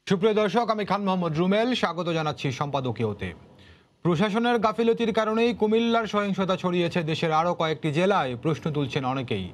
সুপ্রিয় দর্শক, আমি খান মোহাম্মদ রুমেল স্বাগত জানাচ্ছি সম্পাদকীয়তে। প্রশাসনের গাফিলতির কারণেই কুমিল্লার সহিংসতা ছড়িয়েছে দেশের আরও কয়েকটি জেলায়, প্রশ্ন তুলছেন অনেকেই।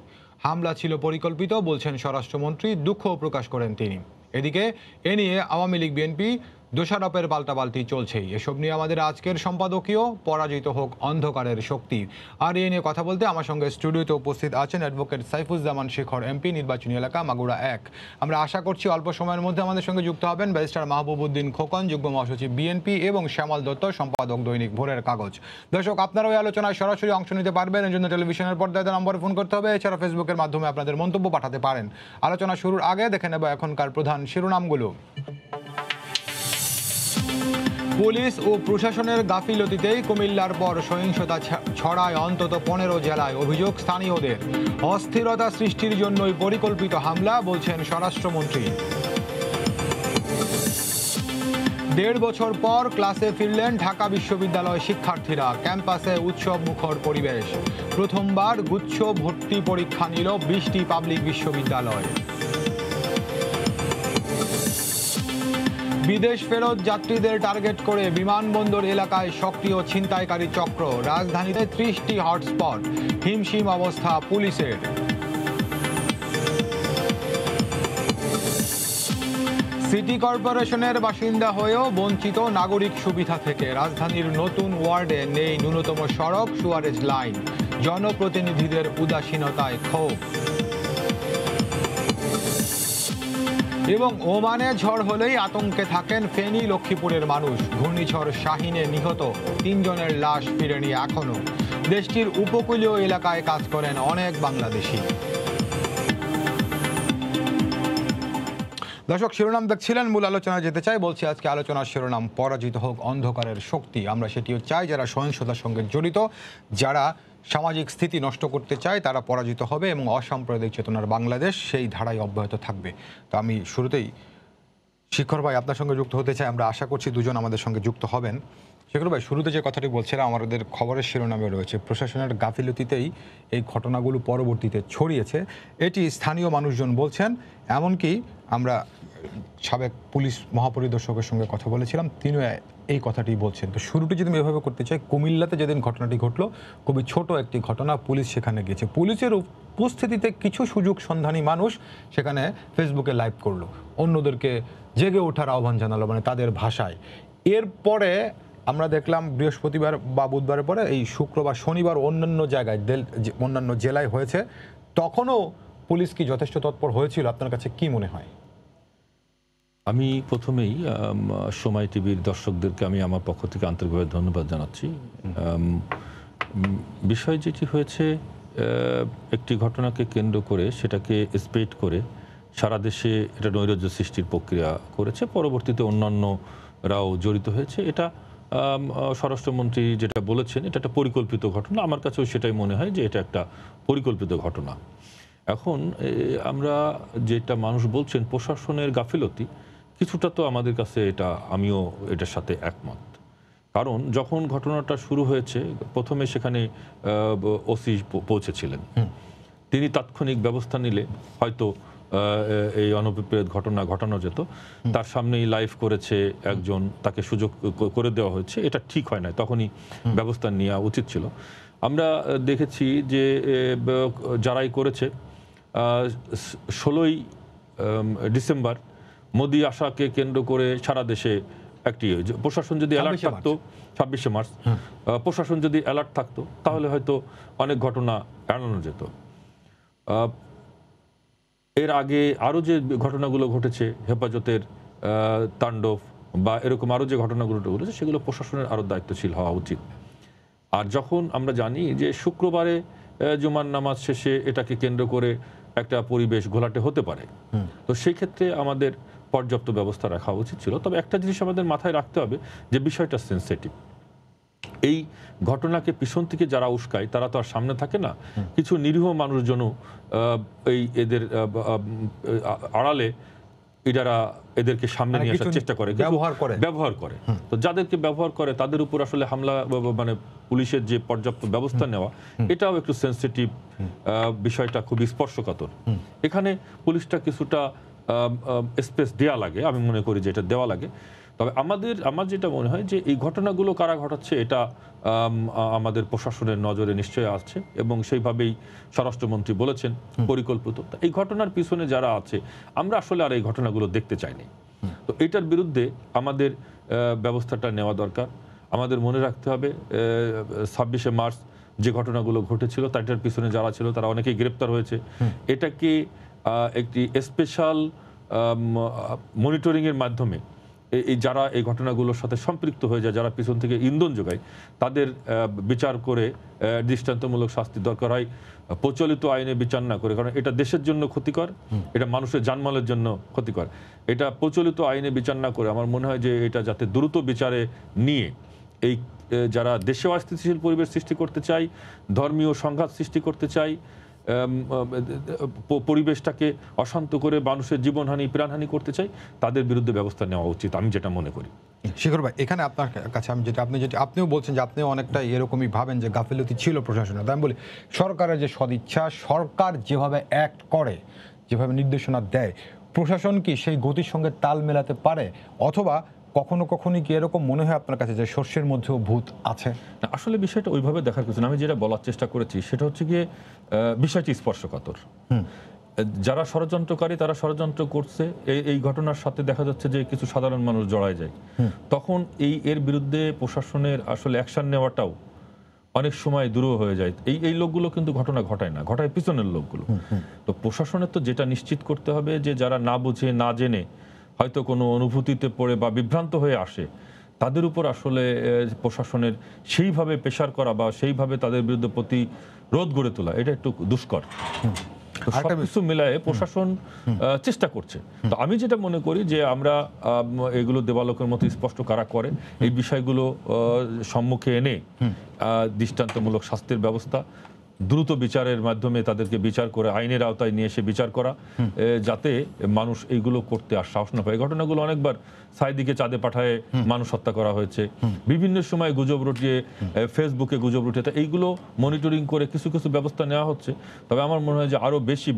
হামলা ছিল পরিকল্পিত বলছেন স্বরাষ্ট্রমন্ত্রী, দুঃখও প্রকাশ করেন তিনি। এদিকে এ নিয়ে আওয়ামী লীগ বিএনপি দোষারোপের পাল্টাপাল্টি চলছেই। এসব নিয়ে আমাদের আজকের সম্পাদকীয় পরাজিত হোক অন্ধকারের শক্তি। আর এ নিয়ে কথা বলতে আমার সঙ্গে স্টুডিওতে উপস্থিত আছেন অ্যাডভোকেট সাইফুজ্জামান শেখর, এমপি, নির্বাচনী এলাকা মাগুরা 1। আমরা আশা করছি অল্প সময়ের মধ্যে আমাদের সঙ্গে যুক্ত হবেন ব্যারিস্টার মাহবুবউদ্দিন খোকন, যুগ্ম মহাসচিব বিএনপি, এবং শ্যামল দত্ত, সম্পাদক দৈনিক ভোরের কাগজ। দর্শক, আপনারা ওই আলোচনায় সরাসরি অংশ নিতে পারবেন। এর জন্য টেলিভিশনের পর্দায় নম্বরে ফোন করতে হবে। এছাড়া ফেসবুকের মাধ্যমে আপনাদের মন্তব্য পাঠাতে পারেন। আলোচনা শুরুর আগে দেখে নেব এখনকার প্রধান শিরোনামগুলো। পুলিশ ও প্রশাসনের গাফিলতিতেই কুমিল্লার পর সহিংসতা ছড়ায় অন্তত 15 জেলায়, অভিযোগ স্থানীয়দের। অস্থিরতা সৃষ্টির জন্যই পরিকল্পিত হামলা বলছেন স্বরাষ্ট্রমন্ত্রী। 1.5 বছর পর ক্লাসে ফিরলেন ঢাকা বিশ্ববিদ্যালয় শিক্ষার্থীরা, ক্যাম্পাসে উৎসব মুখর পরিবেশ। প্রথমবার গুচ্ছ ভর্তি পরীক্ষা নিল 20টি পাবলিক বিশ্ববিদ্যালয়। বিদেশ ফেরত যাত্রীদের টার্গেট করে বিমানবন্দর এলাকায় সক্রিয় ছিনতাইকারী চক্র, রাজধানীতে 30টি হটস্পট, হিমশিম অবস্থা পুলিশের। সিটি কর্পোরেশনের বাসিন্দা হয়েও বঞ্চিত নাগরিক সুবিধা থেকে, রাজধানীর নতুন ওয়ার্ডে নেই ন্যূনতম সড়ক, সুয়ারেজ লাইন, জনপ্রতিনিধিদের উদাসীনতায় ক্ষোভ। এবং ওমানে ঝড় হলেই আতঙ্কে থাকেন ফেনী, লক্ষ্মীপুরের মানুষ। ঘূর্ণিঝড় শাহিনে নিহত 3 জনের লাশ ফিরেনি এখনো। দেশটির উপকূলীয় এলাকায় কাজ করেন অনেক বাংলাদেশি। দর্শক, শিরোনাম দেখছিলেন, মূল আলোচনায় যেতে চাই। বলছি আজকে আলোচনার শিরোনাম পরাজিত হোক অন্ধকারের শক্তি। আমরা সেটিও চাই, যারা সহিংসতার সঙ্গে জড়িত, যারা সামাজিক স্থিতি নষ্ট করতে চায়, তারা পরাজিত হবে এবং অসাম্প্রদায়িক চেতনার বাংলাদেশ সেই ধারায় অব্যাহত থাকবে। তো আমি শুরুতেই শিখর ভাই আপনার সঙ্গে যুক্ত হতে চাই। আমরা আশা করছি দুজন আমাদের সঙ্গে যুক্ত হবেন। শিখর ভাই, শুরুতে যে কথাটি বলছিলাম, আমাদের খবরের শিরোনামে রয়েছে প্রশাসনের গাফিলতিতেই এই ঘটনাগুলো পরবর্তীতে ছড়িয়েছে, এটি স্থানীয় মানুষজন বলছেন। এমনকি আমরা সাবেক পুলিশ মহাপরিদর্শকের সঙ্গে কথা বলেছিলাম, তিনিও এই কথাটি বলছেন। তো শুরুটি যদি আমি এভাবে করতে চাই, কুমিল্লাতে যেদিন ঘটনাটি ঘটলো, খুবই ছোট একটি ঘটনা, পুলিশ সেখানে গেছে। পুলিশের উপস্থিতিতে কিছু সুযোগ সন্ধানী মানুষ সেখানে ফেসবুকে লাইভ করলো, অন্যদেরকে জেগে ওঠার আহ্বান জানালো, মানে তাদের ভাষায়। এরপরে আমরা দেখলাম বৃহস্পতিবার বা বুধবারের পরে এই শুক্রবার, শনিবার অন্যান্য জায়গায়, অন্যান্য জেলায় হয়েছে। তখনও পুলিশ কি যথেষ্ট তৎপর হয়েছিল? আপনার কাছে কি মনে হয়? আমি প্রথমেই সময় টিভির দর্শকদেরকে আমি আমার পক্ষ থেকে আন্তরিকভাবে ধন্যবাদ জানাচ্ছি। বিষয় যেটি হয়েছে, একটি ঘটনাকে কেন্দ্র করে সেটাকে স্প্রেড করে সারা দেশে এটা নৈরাজ্য সৃষ্টির প্রক্রিয়া করেছে, পরবর্তীতে অন্যান্যরাও জড়িত হয়েছে। এটা স্বরাষ্ট্রমন্ত্রী যেটা বলেছেন, এটা একটা পরিকল্পিত ঘটনা। আমার কাছেও সেটাই মনে হয় যে এটা একটা পরিকল্পিত ঘটনা। এখন আমরা যেটা মানুষ বলছেন প্রশাসনের গাফিলতি, কিছুটা তো আমাদের কাছে এটা, আমিও এটার সাথে একমত। কারণ যখন ঘটনাটা শুরু হয়েছে, প্রথমে সেখানে ওসি পৌঁছেছিলেন, তিনি তাৎক্ষণিক ব্যবস্থা নিলে হয়তো এই অনভিপ্রেত ঘটনা ঘটানো যেত। তার সামনেই লাইভ করেছে একজন, তাকে সুযোগ করে দেওয়া হয়েছে, এটা ঠিক হয় না, তখনই ব্যবস্থা নেওয়া উচিত ছিল। আমরা দেখেছি যে যারাই করেছে, 16ই ডিসেম্বর মোদি আশাকে কেন্দ্র করে সারা দেশে একটি, প্রশাসন যদি অ্যালার্ট থাকতো, 26শে মার্চ প্রশাসন যদি অ্যালার্ট থাকতো, তাহলে হয়তো অনেক ঘটনা এড়ানো যেত। এর আগে আরও যে ঘটনাগুলো ঘটেছে, হেফাজতের তাণ্ডব বা এরকম আরও যে ঘটনাগুলো ঘটেছে, সেগুলো প্রশাসনের আরও দায়িত্বশীল হওয়া উচিত। আর যখন আমরা জানি যে শুক্রবারে জুমার নামাজ শেষে এটাকে কেন্দ্র করে একটা পরিবেশ ঘোলাটে হতে পারে, তো সেই ক্ষেত্রে আমাদের পর্যাপ্ত ব্যবস্থা রাখা উচিত ছিল। তবে একটা জিনিস আমাদের মাথায় রাখতে হবে যে বিষয়টা সেন্সিটিভ। এই ঘটনাকে পিছন থেকে যারা উস্কায় তারা তো আর সামনে থাকে না, কিছু নিরীহ মানুষজনও এই এদের আড়ালে এরা এদেরকে সামনে নিয়ে আসার চেষ্টা করে, ব্যবহার করে। তো যাদেরকে ব্যবহার করে তাদের উপর আসলে হামলা, মানে পুলিশের যে পর্যাপ্ত ব্যবস্থা নেওয়া, এটাও একটু সেন্সিটিভ বিষয়টা, খুব স্পর্শকাতর। এখানে পুলিশটা কিছুটা স্পেস দেওয়া লাগে, আমি মনে করি যে এটা দেওয়া লাগে। তবে আমার যেটা মনে হয় যে এই ঘটনাগুলো কারা ঘটাচ্ছে এটা আমাদের প্রশাসনের নজরে নিশ্চয়ই আছে এবং সেইভাবেই স্বরাষ্ট্রমন্ত্রী বলেছেন পরিকল্পিত। এই ঘটনার পিছনে যারা আছে আমরা আসলে আর এই ঘটনাগুলো দেখতে চাইনি। তো এটার বিরুদ্ধে আমাদের ব্যবস্থাটা নেওয়া দরকার। আমাদের মনে রাখতে হবে 26শে মার্চ যে ঘটনাগুলো ঘটেছিল তার পিছনে যারা ছিল তারা অনেকেই গ্রেপ্তার হয়েছে। এটাকে একটি স্পেশাল মনিটরিং এর মাধ্যমে এই যারা এই ঘটনাগুলোর সাথে সম্পৃক্ত হয়ে যায়, যারা পিছন থেকে ইন্ধন যোগায়, তাদের বিচার করে দৃষ্টান্তমূলক শাস্তি দরকার হয়, প্রচলিত আইনে বিচার না করে। কারণ এটা দেশের জন্য ক্ষতিকর, এটা মানুষের জানমালের জন্য ক্ষতিকর। এটা প্রচলিত আইনে বিচার না করে আমার মনে হয় যে এটা যাতে দ্রুত বিচারে নিয়ে এই যারা দেশে অস্থিতিশীল পরিবেশ সৃষ্টি করতে চায়, ধর্মীয় সংঘাত সৃষ্টি করতে চায়, পরিবেশটাকে অশান্ত করে মানুষের জীবনহানি প্রাণহানি করতে চাই, তাদের বিরুদ্ধে ব্যবস্থা নেওয়া উচিত, আমি যেটা মনে করি। শিখর ভাই, এখানে আপনার কাছে আমি আপনিও বলছেন যে আপনিও অনেকটা এরকমই ভাবেন যে গাফিলতি ছিল প্রশাসনের। আমি বলি সরকারের যে সদিচ্ছা, সরকার যেভাবে অ্যাক্ট করে, যেভাবে নির্দেশনা দেয়, প্রশাসন কি সেই গতির সঙ্গে তাল মেলাতে পারে? অথবা কখনো কখনো কি এরকম মনে হয় আপনার কাছে যে শস্যের মধ্যেও ভূত আছে? না, আসলে বিষয়টা ওইভাবে দেখার কিছু না। আমি যেটা বলার চেষ্টা করেছি সেটা হচ্ছে গিয়ে বিষয়টি স্পর্শকাতর। যারা ষড়যন্ত্রকারী তারা ষড়যন্ত্র করছে, এই ঘটনার সাথে দেখা যাচ্ছে যে কিছু সাধারণ মানুষ জড়ায় যায়, তখন এর বিরুদ্ধে প্রশাসনের আসলে অ্যাকশন নেওয়াটাও অনেক সময় দূর হয়ে যায়। এই লোকগুলো কিন্তু ঘটনা ঘটায় না, ঘটায় পিছনের লোকগুলো। তো প্রশাসনের তো যেটা নিশ্চিত করতে হবে যে যারা না বুঝে না জেনে হয়তো কোনো অনুভূতিতে পড়ে বা বিভ্রান্ত হয়ে আসে, তাদের উপর আসলে প্রশাসনের সেইভাবে প্রেশার করা বা সেইভাবে তাদের বিরুদ্ধে প্রতিরোধ গড়ে তোলা এটা একটু দুষ্কর। সবকিছু মিলায়ে প্রশাসন চেষ্টা করছে। তো আমি যেটা মনে করি যে আমরা এগুলো দেবালোকের মতো স্পষ্ট কারা করে এই বিষয়গুলো সম্মুখে এনে দৃষ্টান্তমূলক শাস্তির ব্যবস্থা, দ্রুত বিচারের মাধ্যমে তাদেরকে বিচার করে আইনের আওতায় নিয়ে এসে বিচার করা, যাতে মানুষ এইগুলো করতে আর সাহস না পায়। এই ঘটনাগুলো অনেকবার সাইদিকে চাঁদে পাঠায় মানুষ হত্যা করা হয়েছে, বিভিন্ন সময় গুজব রটিয়ে ফেসবুকে গুজব রটিয়ে, এইগুলো মনিটরিং করে কিছু কিছু ব্যবস্থা নেওয়া হচ্ছে। তবে আমার মনে হয় যে আরো বেশি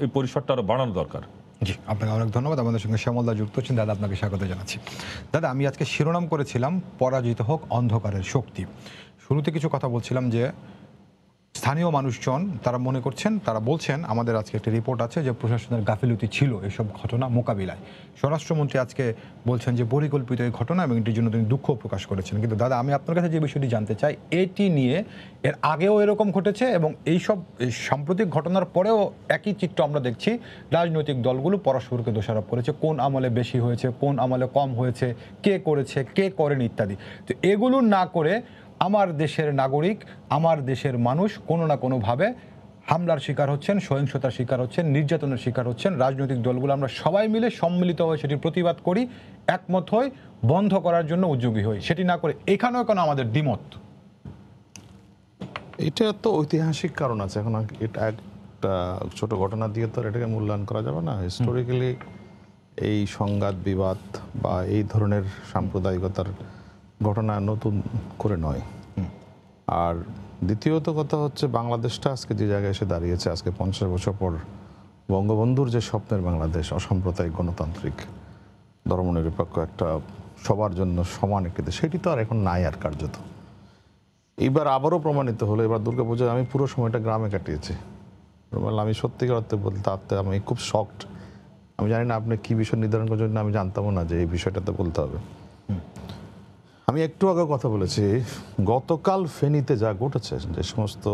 এই পরিসরটা আরো বাড়ানো দরকার। জি, আপনাকে অনেক ধন্যবাদ। আমাদের সঙ্গে শ্যামলদা যুক্ত হচ্ছেন। দাদা, আপনাকে স্বাগত জানাচ্ছি। দাদা, আমি আজকে শিরোনাম করেছিলাম পরাজিত হোক অন্ধকারের শক্তি। শুরুতে কিছু কথা বলছিলাম যে স্থানীয় মানুষজন তারা মনে করছেন, তারা বলছেন, আমাদের আজকে একটা রিপোর্ট আছে যে প্রশাসনের গাফিলতি ছিল এসব ঘটনা মোকাবিলায়। স্বরাষ্ট্রমন্ত্রী আজকে বলছেন যে পরিকল্পিত এই ঘটনা এবং এটির জন্য তিনি দুঃখ প্রকাশ করেছেন। কিন্তু দাদা, আমি আপনার কাছে যে বিষয়টি জানতে চাই, এটি নিয়ে এর আগেও এরকম ঘটেছে এবং এইসব সাম্প্রতিক ঘটনার পরেও একই চিত্র আমরা দেখছি। রাজনৈতিক দলগুলো পরস্পরকে দোষারোপ করেছে, কোন আমলে বেশি হয়েছে, কোন আমলে কম হয়েছে, কে করেছে কে করেনি ইত্যাদি। তো এগুলো না করে আমার দেশের নাগরিক, আমার দেশের মানুষ কোনো না কোনোভাবে হামলার শিকার হচ্ছেন, সহিংসতার শিকার হচ্ছেন, নির্যাতনের শিকার হচ্ছেন। রাজনৈতিক দলগুলো আমরা সবাই মিলে সম্মিলিত হয়ে সেটির প্রতিবাদ করি, একমত হই, বন্ধ করার জন্য উদ্যোগী হই। সেটি না করে এখানেও কেন আমাদের দ্বিমত? এটা তো ঐতিহাসিক কারণ আছে। এখন এটা একটা ছোট ঘটনা দিয়ে তো এটাকে মূল্যায়ন করা যাবে না। হিস্টোরিক্যালি এই সংঘাত বিবাদ বা এই ধরনের সাম্প্রদায়িকতার ঘটনা নতুন করে নয়। আর দ্বিতীয়ত কথা হচ্ছে, বাংলাদেশটা আজকে যে জায়গায় এসে দাঁড়িয়েছে, আজকে 50 বছর পর বঙ্গবন্ধুর যে স্বপ্নের বাংলাদেশ, অসাম্প্রদায়িক গণতান্ত্রিক ধর্মনিরপেক্ষ একটা সবার জন্য সমান একটি দেশ, সেটি তো আর এখন নাই আর কার্যত। এইবার আবারও প্রমাণিত হলো। এবার দুর্গাপূজায় আমি পুরো সময়টা গ্রামে কাটিয়েছি। আমি সত্যিকার অর্থে বলতে আমি খুব শকড। আমি জানি না আপনি কি বিষয় নির্ধারণ করার জন্য, আমি জানতামও না যে এই বিষয়টাতে বলতে হবে। আমি একটু আগে কথা বলেছি, গতকাল ফেনীতে যা ঘটেছে, যে সমস্ত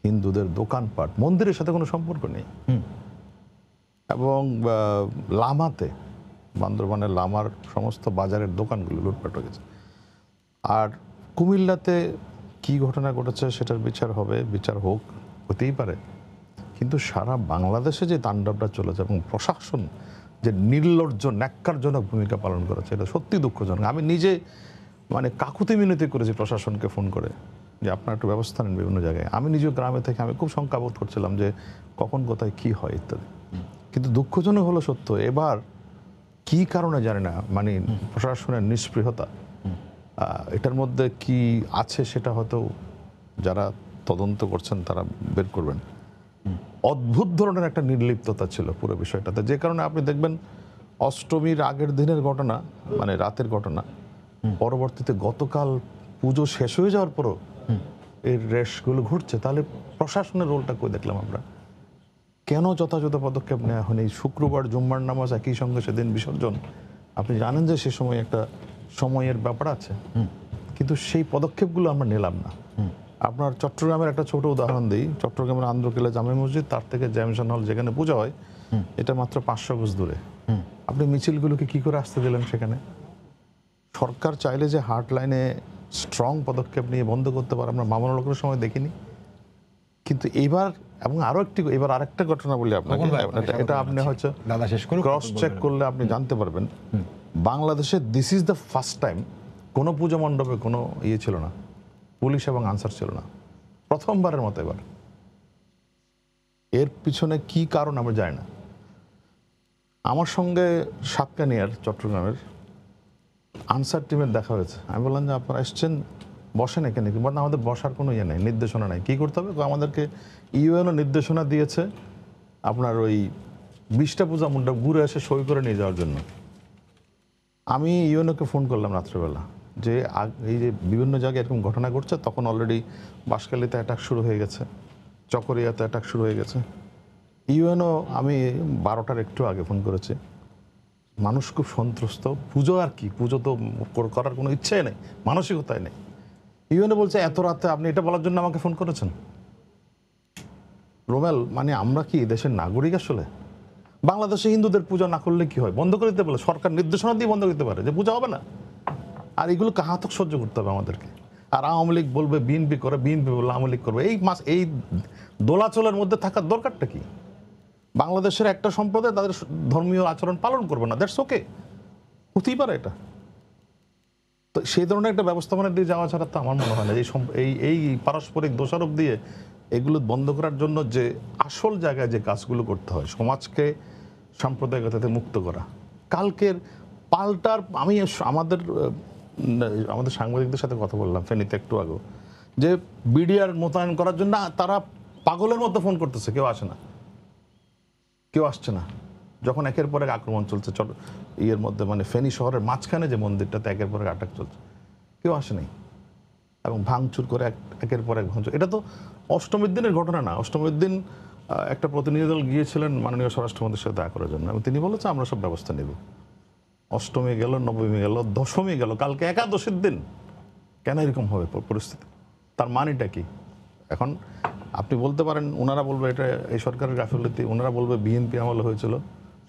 হিন্দুদের দোকানপাট, মন্দিরের সাথে কোনো সম্পর্ক নেই, এবং লামাতে, বান্দরবানের লামার সমস্ত বাজারের দোকানগুলো লুটপাট হয়ে গেছে। আর কুমিল্লাতে কি ঘটনা ঘটেছে সেটার বিচার হবে, বিচার হোক, হতেই পারে। কিন্তু সারা বাংলাদেশে যে তাণ্ডবটা চলেছে এবং প্রশাসন যে নির্লজ্জ ন্যাক্কারজনক ভূমিকা পালন করেছে, এটা সত্যি দুঃখজনক। আমি নিজে কাকুতি মিনতি করেছি প্রশাসনকে ফোন করে যে আপনারা একটু ব্যবস্থা নেন বিভিন্ন জায়গায়। আমি নিজেও গ্রামে থেকে আমি খুব শঙ্কা বোধ করছিলাম যে কখন কোথায় কি হয় ইত্যাদি। কিন্তু দুঃখজনক হলো সত্য, এবার কি কারণে জানি না, প্রশাসনের নিষ্পৃহতা, এটার মধ্যে কি আছে সেটা হয়তো যারা তদন্ত করছেন তারা বের করবেন। অদ্ভুত ধরনের একটা নির্লিপ্ততা ছিল পুরো বিষয়টাতে, যে কারণে আপনি দেখবেন অষ্টমীর আগের দিনের ঘটনা, মানে রাতের ঘটনা, পরবর্তীতে গতকাল পুজো শেষ হয়ে যাওয়ার পরও এর রেশগুলো ঘুরছে। তাহলে প্রশাসনের রোলটা কই দেখলাম আমরা? কেন যথাযথ পদক্ষেপ নেওয়া হয়নি? শুক্রবার জুম্মার নামাজ একই সঙ্গে সেদিন বিসর্জন, আপনি জানেন যে সে সময় একটা সময়ের ব্যাপার আছে, কিন্তু সেই পদক্ষেপগুলো আমরা নিলাম না। আপনার চট্টগ্রামের একটা ছোট উদাহরণ দিই, চট্টগ্রামের আন্দ্রকিলা জামে মসজিদ, তার থেকে জ্যামশন হল যেখানে পূজা হয়, এটা মাত্র 500 গজ দূরে। আপনি মিছিলগুলোকে কি করে আসতে দিলেন সেখানে? সরকার চাইলে যে হার্ট লাইনে স্ট্রং পদক্ষেপ নিয়ে বন্ধ করতে পারে, আমরা মামুনুল হকের সময় দেখিনি। কিন্তু এবার, এবং আরো একটি, এবার আরেকটা ঘটনা বলি আপনাকে, এটা আপনি হয়তো ক্রস চেক করলে আপনি জানতে পারবেন, বাংলাদেশে this is the first time কোনো পুজো মণ্ডপে কোনো ইয়ে ছিল না, পুলিশ এবং আনসার ছিল না, প্রথমবারের মতো এবার। এর পিছনে কি কারণ আমরা জানি না। আমার সঙ্গে সাতকানিয়ার চট্টগ্রামের আনসার টিমের দেখা হয়েছে। আমি বললাম যে আপনারা এসছেন, বসেন এখানে। বলেন আমাদের বসার কোনো ইয়ে নেই, নির্দেশনা নেই। কী করতে হবে? আমাদেরকে ইউএনও নির্দেশনা দিয়েছে আপনার ওই 20টা পূজা মণ্ডপ ঘুরে এসে সই করে নিয়ে যাওয়ার জন্য। আমি ইউএনওকে ফোন করলাম রাত্রেবেলা, যে এই যে বিভিন্ন জায়গায় এরকম ঘটনা ঘটছে, তখন অলরেডি বাঁশখালীতে অ্যাটাক শুরু হয়ে গেছে, চকরিয়াতে অ্যাটাক শুরু হয়ে গেছে। ইউএনও আমি 12টার একটু আগে ফোন করেছি, মানুষ খুব সন্ত্রস্ত। পুজো আর কি, পুজো তো করার কোনো ইচ্ছাই নেই, মানসিকতাই নেই। ইউএনও বলছে এত রাতে আপনি এটা বলার জন্য আমাকে ফোন করেছেন? রোমেল, মানে আমরা কি দেশের নাগরিক আসলে? বাংলাদেশে হিন্দুদের পূজা না করলে কি হয়? বন্ধ করে দিতে বলে, সরকার নির্দেশনা দিয়ে বন্ধ করতে পারে যে পূজা হবে না। আর এগুলো কাহাতক সহ্য করতে হবে আমাদেরকে। আর আওয়ামী লীগ বলবে বিএনপি করে, বিএনপি বলবে আওয়ামী লীগ করবে। এই দোলাচলের মধ্যে থাকার দরকারটা কি? বাংলাদেশের একটা সম্প্রদায় তাদের ধর্মীয় আচরণ পালন করবে না, দ্যাটস ওকে, হতেই পারে এটা। তো সেই ধরনের একটা ব্যবস্থাপনার দিয়ে যাওয়া ছাড়া তো আমার মনে হয় না। এই পারস্পরিক দোষারোপ দিয়ে এগুলো বন্ধ করার জন্য যে আসল জায়গায় যে কাজগুলো করতে হয়, সমাজকে সাম্প্রদায়িকতা থেকে মুক্ত করা, কালকের পাল্টার, আমি আমাদের সাংবাদিকদের সাথে কথা বললাম ফেনীতে একটু আগে, যে বিডিআর মোতায়েন করার জন্য তারা পাগলের মতো ফোন করতেছে, কেউ আসে না, কেউ আসছে না। যখন একের পর এক আক্রমণ চলছে ইয়ের মধ্যে, মানে ফেনী শহরের মাঝখানে যে মন্দিরটাতে একের পর এক আটক চলছে, কেউ আসে নাই, এবং ভাঙচুর করে একের পর এক ভাঙচুর। এটা তো অষ্টমীর দিনের ঘটনা না। অষ্টমীর দিন একটা প্রতিনিধি দল গিয়েছিলেন মাননীয় স্বরাষ্ট্রমন্ত্রীর সাথে দেখা করার জন্য, এবং তিনি বলেছেন আমরা সব ব্যবস্থা নেব। অষ্টমী গেল, নবমী গেল, দশমী গেল, কালকে একাদশীর দিন। কেন এরকম হবে পরিস্থিতি? তার মানেটা কি? এখন আপনি বলতে পারেন, ওনারা বলবে এটা এই সরকারের গাফিলতি, ওনারা বলবে বিএনপি আমলে হয়েছিল,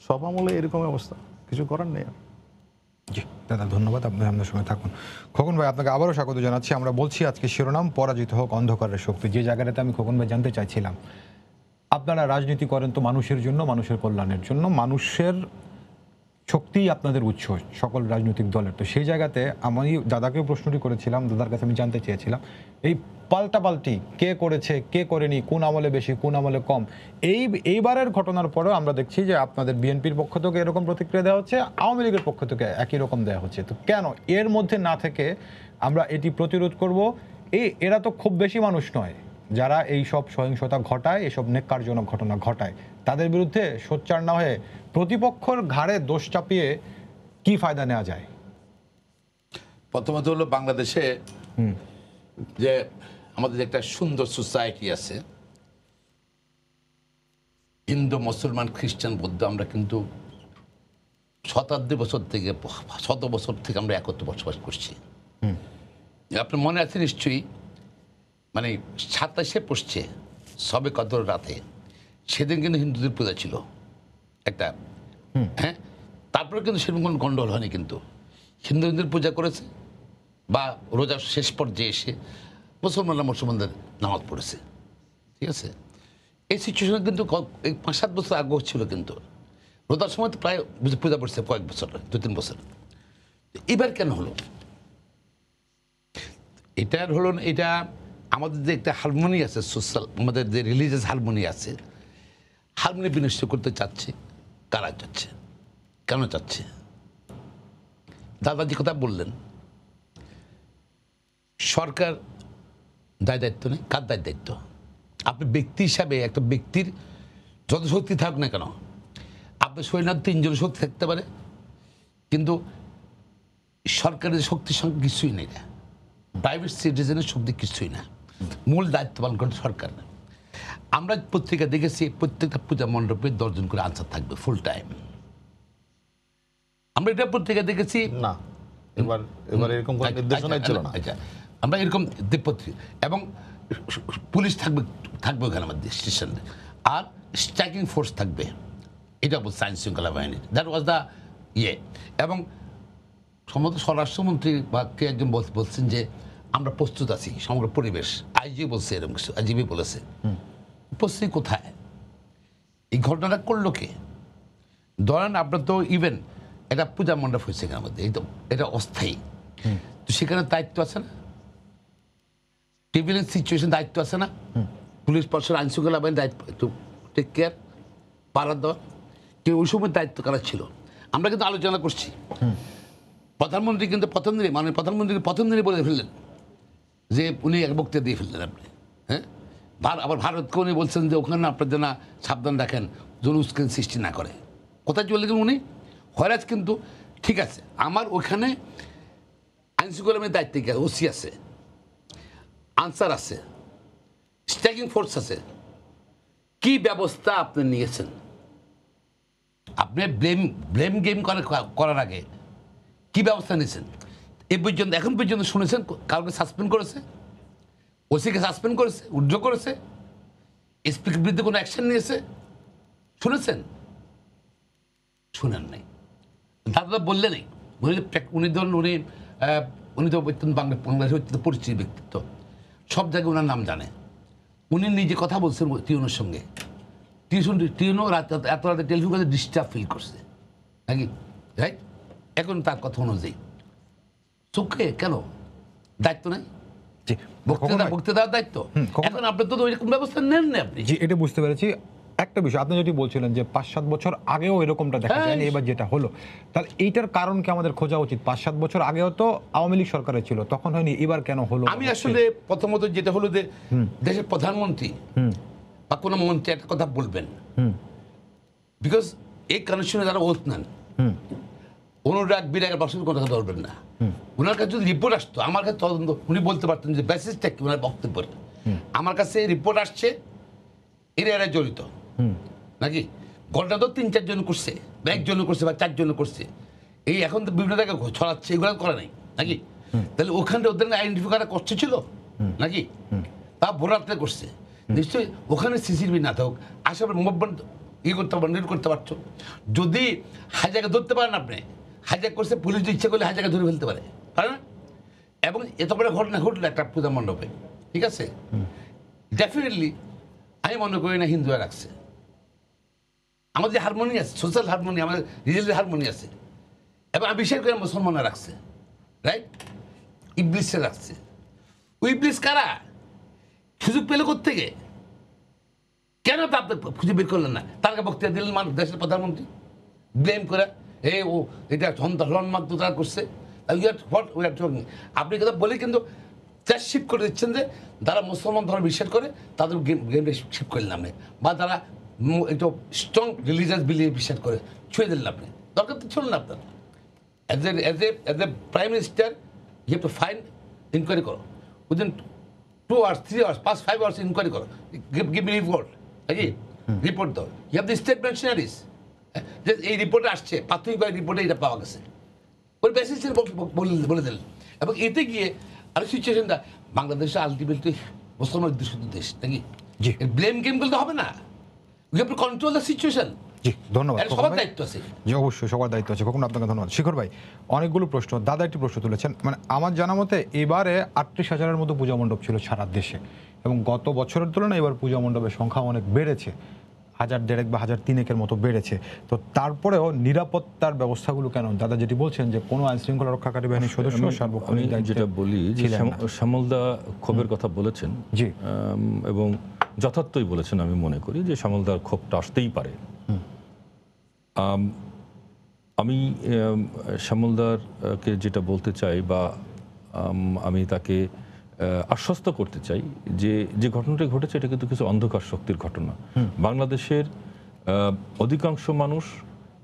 সব আমলে এরকম অবস্থা, কিছু করার নেই। জি দাদা, ধন্যবাদ, আপনি আমাদের সঙ্গে থাকুন। খোকন ভাই, আপনাকে আবারও স্বাগত জানাচ্ছি। আমরা বলছি আজকে শিরোনাম পরাজিত হোক অন্ধকারের শক্তি। যে জায়গাটাতে আমি খোকন ভাই জানতে চাইছিলাম, আপনারা রাজনীতি করেন তো মানুষের জন্য, মানুষের কল্যাণের জন্য, মানুষের শক্তিই আপনাদের উৎস, সকল রাজনৈতিক দলের। তো সেই জায়গাতে আমি দাদাকেও প্রশ্নটি করেছিলাম, দাদার কাছে আমি জানতে চেয়েছিলাম, এই পাল্টাপাল্টি কে করেছে, কে করেনি, কোন আমলে বেশি, কোন আমলে কম, এইবারের ঘটনার পরেও আমরা দেখছি যে আপনাদের বিএনপির পক্ষ থেকে এরকম প্রতিক্রিয়া দেওয়া হচ্ছে, আওয়ামী লীগের পক্ষ থেকে একই রকম দেওয়া হচ্ছে। তো কেন এর মধ্যে না থেকে আমরা এটি প্রতিরোধ করব? এরা তো খুব বেশি মানুষ নয় যারা এই সব সহিংসতা ঘটায়, এসব নেক্কারজনক ঘটনা ঘটায়। তাদের বিরুদ্ধে সোচ্চার না হয়ে প্রতিপক্ষের ঘাড়ে দোষ চাপিয়ে কি ফায়দা নেওয়া যায়? প্রথমত হলো বাংলাদেশে যে আমাদের একটা সুন্দর সোসাইটি আছে, হিন্দু, মুসলমান, খ্রিস্টান, বৌদ্ধ, আমরা কিন্তু শতাব্দী বছর থেকে, শত বছর থেকে আমরা একত্র বসবাস করছি। আপনার মনে আছে নিশ্চয়ই, মানে 27শে পড়ছে সবে কদর রাতে, সেদিন কিন্তু হিন্দুদের পূজা ছিল একটা, হ্যাঁ। তারপরে কিন্তু সেরকম কোনো গণ্ডগোল হয়নি, কিন্তু হিন্দুদের পূজা করেছে বা রোজার শেষ পর্যায়ে এসে মুসলমানদের নামাজ পড়েছে, ঠিক আছে। এই সিচুয়েশন কিন্তু এই 5-7 বছর আগেও ছিল, কিন্তু রোজার সময় তো প্রায় পূজা পড়ছে কয়েক বছর, 2-3 বছর। এবার কেন হলো? এটার হলো এটা আমাদের যে একটা হারমোনি আছে সোশ্যাল, আমাদের যে রিলিজিয়াস হারমোনি আছে, হারমোনি বিনষ্ট করতে চাচ্ছে। কারা চাচ্ছে, কেন চাচ্ছে? দাদাজি কথা বললেন, সরকার দায় দায়িত্ব নেই, কার দায় দায়িত্ব? আপনি ব্যক্তি হিসাবে একটা ব্যক্তির যত শক্তি থাকুক না কেন, আপনার শরীরে 3 জন শক্তি থাকতে পারে, কিন্তু সরকারের শক্তির সঙ্গে কিছুই নেই না, প্রাইভেট সিটিজেনের শক্তি কিছুই না, মূল দায়িত্ব পালন করে সরকার। আমরা পত্রিকা দেখেছি প্রত্যেকটা পূজা মণ্ডপে 10 জন করে আনসার থাকবে ফুল টাইম। আমরা এটা পত্রিকা দেখেছি না, এবার এরকম কোনো নির্দেশনাই ছিল না। আচ্ছা, আমরা এরকম পত্রিকা, এবং পুলিশ থাকবে ওখানে আমাদের স্টেশনে, আর স্ট্রাইকিং ফোর্স থাকবে, এটা বলছে আইন শৃঙ্খলা বাহিনীর। দ্যাট ওয়াজ দ্য এবং সম্ভবত স্বরাষ্ট্রমন্ত্রী বা কে একজন বলছেন যে আমরা প্রস্তুত আছি সমগ্র পরিবেশ। আইজি বলছে এরকম কিছু, আইজিবি বলেছে। প্রস্তুতি কোথায়? এই ঘটনাটা করলো কে? ধরেন আপনার তো ইভেন এটা পূজা মণ্ডপ হয়েছে এখানের মধ্যে, এটা অস্থায়ী, তো সেখানে দায়িত্ব আছে না, টেবিলের সিচুয়েশন দায়িত্ব আছে না, পুলিশ প্রশাসন আইন শৃঙ্খলা বাহিনীর দায়িত্ব একটু টেক কেয়ার পাড়ার দেওয়ার, কেউ ওই সময় দায়িত্ব কারা ছিল? আমরা কিন্তু আলোচনা করছি। প্রধানমন্ত্রী কিন্তু প্রথম দিনে বলে ফেললেন যে উনি এক বক্তৃতা দিয়ে ফেললেন আপনি, হ্যাঁ, আবার ভারতকে উনি বলছেন যে ওখানে আপনার যেন সাবধান রাখেন যেন উস্কানি সৃষ্টি না করে। কোথায় চলে গেলেন উনি? হয়রাজ কিন্তু ঠিক আছে, আমার ওখানে আইন শৃঙ্খলা বাহিনীর দায়িত্বে গিয়ে ওসি আছে, আনসার আছে, স্ট্রাইকিং ফোর্স আছে, কি ব্যবস্থা আপনি নিয়েছেন? আপনি ব্লেম গেম করার আগে কি ব্যবস্থা নিয়েছেন? এখন পর্যন্ত শুনেছেন কাউকে সাসপেন্ড করেছে? ওসিকে সাসপেন্ড করেছে, উদ্যোগ করেছে, স্পিকের বিরুদ্ধে কোনো অ্যাকশন নিয়েছে? শুনেছেন? শুনেন নাই। দাদা বললে নেই, উনি ধরুন উনি তো বাংলাদেশের অত্যন্ত পরিচিত ব্যক্তিত্ব, সব জায়গায় ওনার নাম জানে। উনি নিজে কথা বলছেন টিউনের সঙ্গে, টিউনও এত রাতে টেলিফোন করে ডিস্টার্ব ফিল করছে নাকি, রাইট? এখন তার কথা অনুযায়ী চোখে কেন দায়িত্ব নাই? বক্তৃতা দায়িত্ব এখন আপনার তো ওইরকম ব্যবস্থা নেন না আপনি। জি, এটা বুঝতে পেরেছি। একটা বিষয় আপনি যদি বলছিলেন যে 5-7 বছর আগেও এরকমটা দেখা যায়নি, এবার যেটা হলো, তাহলে এইটার কারণ কি আমাদের খোঁজা উচিত? 5-7 বছর আগেও তো আওয়ামী লীগ সরকারের ছিল, তখন হয়নি, এবার কেন হলো? আমি আসলে প্রথমত যেটা হলো যে দেশের প্রধানমন্ত্রী বা কোনো মন্ত্রী একটা কথা বলবেন, বিকজ এই কানেকশনে যারা ওথ নেন, অনুরাগ বিরাগের বাসন কথা ধরবেন না। ওনার কাছে যদি রিপোর্ট আসতো, আমার কাছে তদন্ত, উনি বলতে পারতেন যে বেসিসটা কি ওনার বক্তব্যের। আমার কাছে রিপোর্ট আসছে এরা জড়িত নাকি, ঘটনা তো 3-4 জন করছে বা 1 জন করছে বা 4 জন করছে, এই এখন তো বিভিন্ন জায়গায় ছড়াচ্ছে, এগুলো করে নাই নাকি? তাহলে ওখানে ওদের আইডেন্টিফাই করা কষ্ট ছিল নাকি? তা ভোরাতে করছে নিশ্চয়ই, ওখানে সিসিটিভি না থাকুক, আশেপাশে মুভমেন্ট করতে পারছো। যদি হাইজাকে ধরতে পারেন আপনি, হাইজ্যাক করছে, পুলিশ ইচ্ছা করলে হাইজ্যাকে ধরে ফেলতে পারে না? এবং এত বড় ঘটনা ঘটলো একটা পূজা মণ্ডপে, ঠিক আছে, ডেফিনেটলি আমি মনে করি না হিন্দুরা রাখছে। আমাদের যে হারমোনি আছে, সোশ্যাল হারমোনি, আমাদের রিলিজিয়াস হারমোনি আছে, এবং আমি বিশ্বাস করি মুসলমানরা রাখছে, রাইট? ইবলিসে রাখছে। ওই ইবলিস কারা? সুযোগ পেলে কোত্থেকে? কেন তা আপনি খুঁজে বের করলেন না? তারকে বক্তৃতা দিলেন দেশের প্রধানমন্ত্রী, ব্লেম করে এটা সন্মাত্র তারা করছে। আপনি কথা বলে কিন্তু শিফট করে দিচ্ছেন যে যারা মুসলমান ধর্ম বিশ্বাস করে তাদের গেমটা শিফট করলেন আপনি, বা তারা একটু স্ট্রং রিলিজিয়াস বিলিভ বিশ্বাস করে ছুঁয়ে দিলেন আপনি। দরকার তো ছিল না আপনার। As a prime minister you have to find, enquiry করো, within 2 hours 3 hours 5 hours enquiry করো, গিভ মি রিপোর্ট, নাকি রিপোর্ট দাও। You have the state machineries, যে এই রিপোর্টে আসছে, প্রাথমিক রিপোর্টে এটা পাওয়া গেছে, ওই বেসিসে বলে দিলেন। এবং এতে গিয়ে আর সিচুয়েশনটা বাংলাদেশে আলটিমেটলি মুসলমান অধ্যুষিত দেশ নাকি, জি, ব্লেম গেম করলে হবে না, we have to control the situation. জি, ধন্যবাদ। সবার দায়িত্ব আছে। জি, অবশ্যই সবার দায়িত্ব আছে। কখন আপনাকে ধন্যবাদ। শিখর ভাই, অনেকগুলো প্রশ্ন, দাদা একটি প্রশ্ন তুলেছেন, মানে আমার জানা মতে এবারে 38,000-এর মতো পূজা মণ্ডপ ছিল সারা দেশে, এবং গত বছরের তুলনায় এবার পূজা মণ্ডপের সংখ্যা অনেক বেড়েছে, 1,000-1,500 বা 1,003 মতো বেড়েছে। তো তারপরেও নিরাপত্তার ব্যবস্থাগুলো কেন? দাদা যেটি বলছেন যে কোনো আইন শৃঙ্খলা রক্ষাকারী বাহিনীর সদস্য সার্বক্ষণিক যেটা বলি যে শ্যামলদা ক্ষোভের কথা বলেছেন, জি, এবং যথার্থই বলেছেন। আমি মনে করি যে শ্যামলদার ক্ষোভটা আসতেই পারে। আমি শ্যামলদারকে যেটা বলতে চাই, বা আমি তাকে আশ্বস্ত করতে চাই যে যে ঘটনাটি ঘটেছে এটা কিন্তু কিছু অন্ধকার শক্তির ঘটনা। বাংলাদেশের অধিকাংশ মানুষ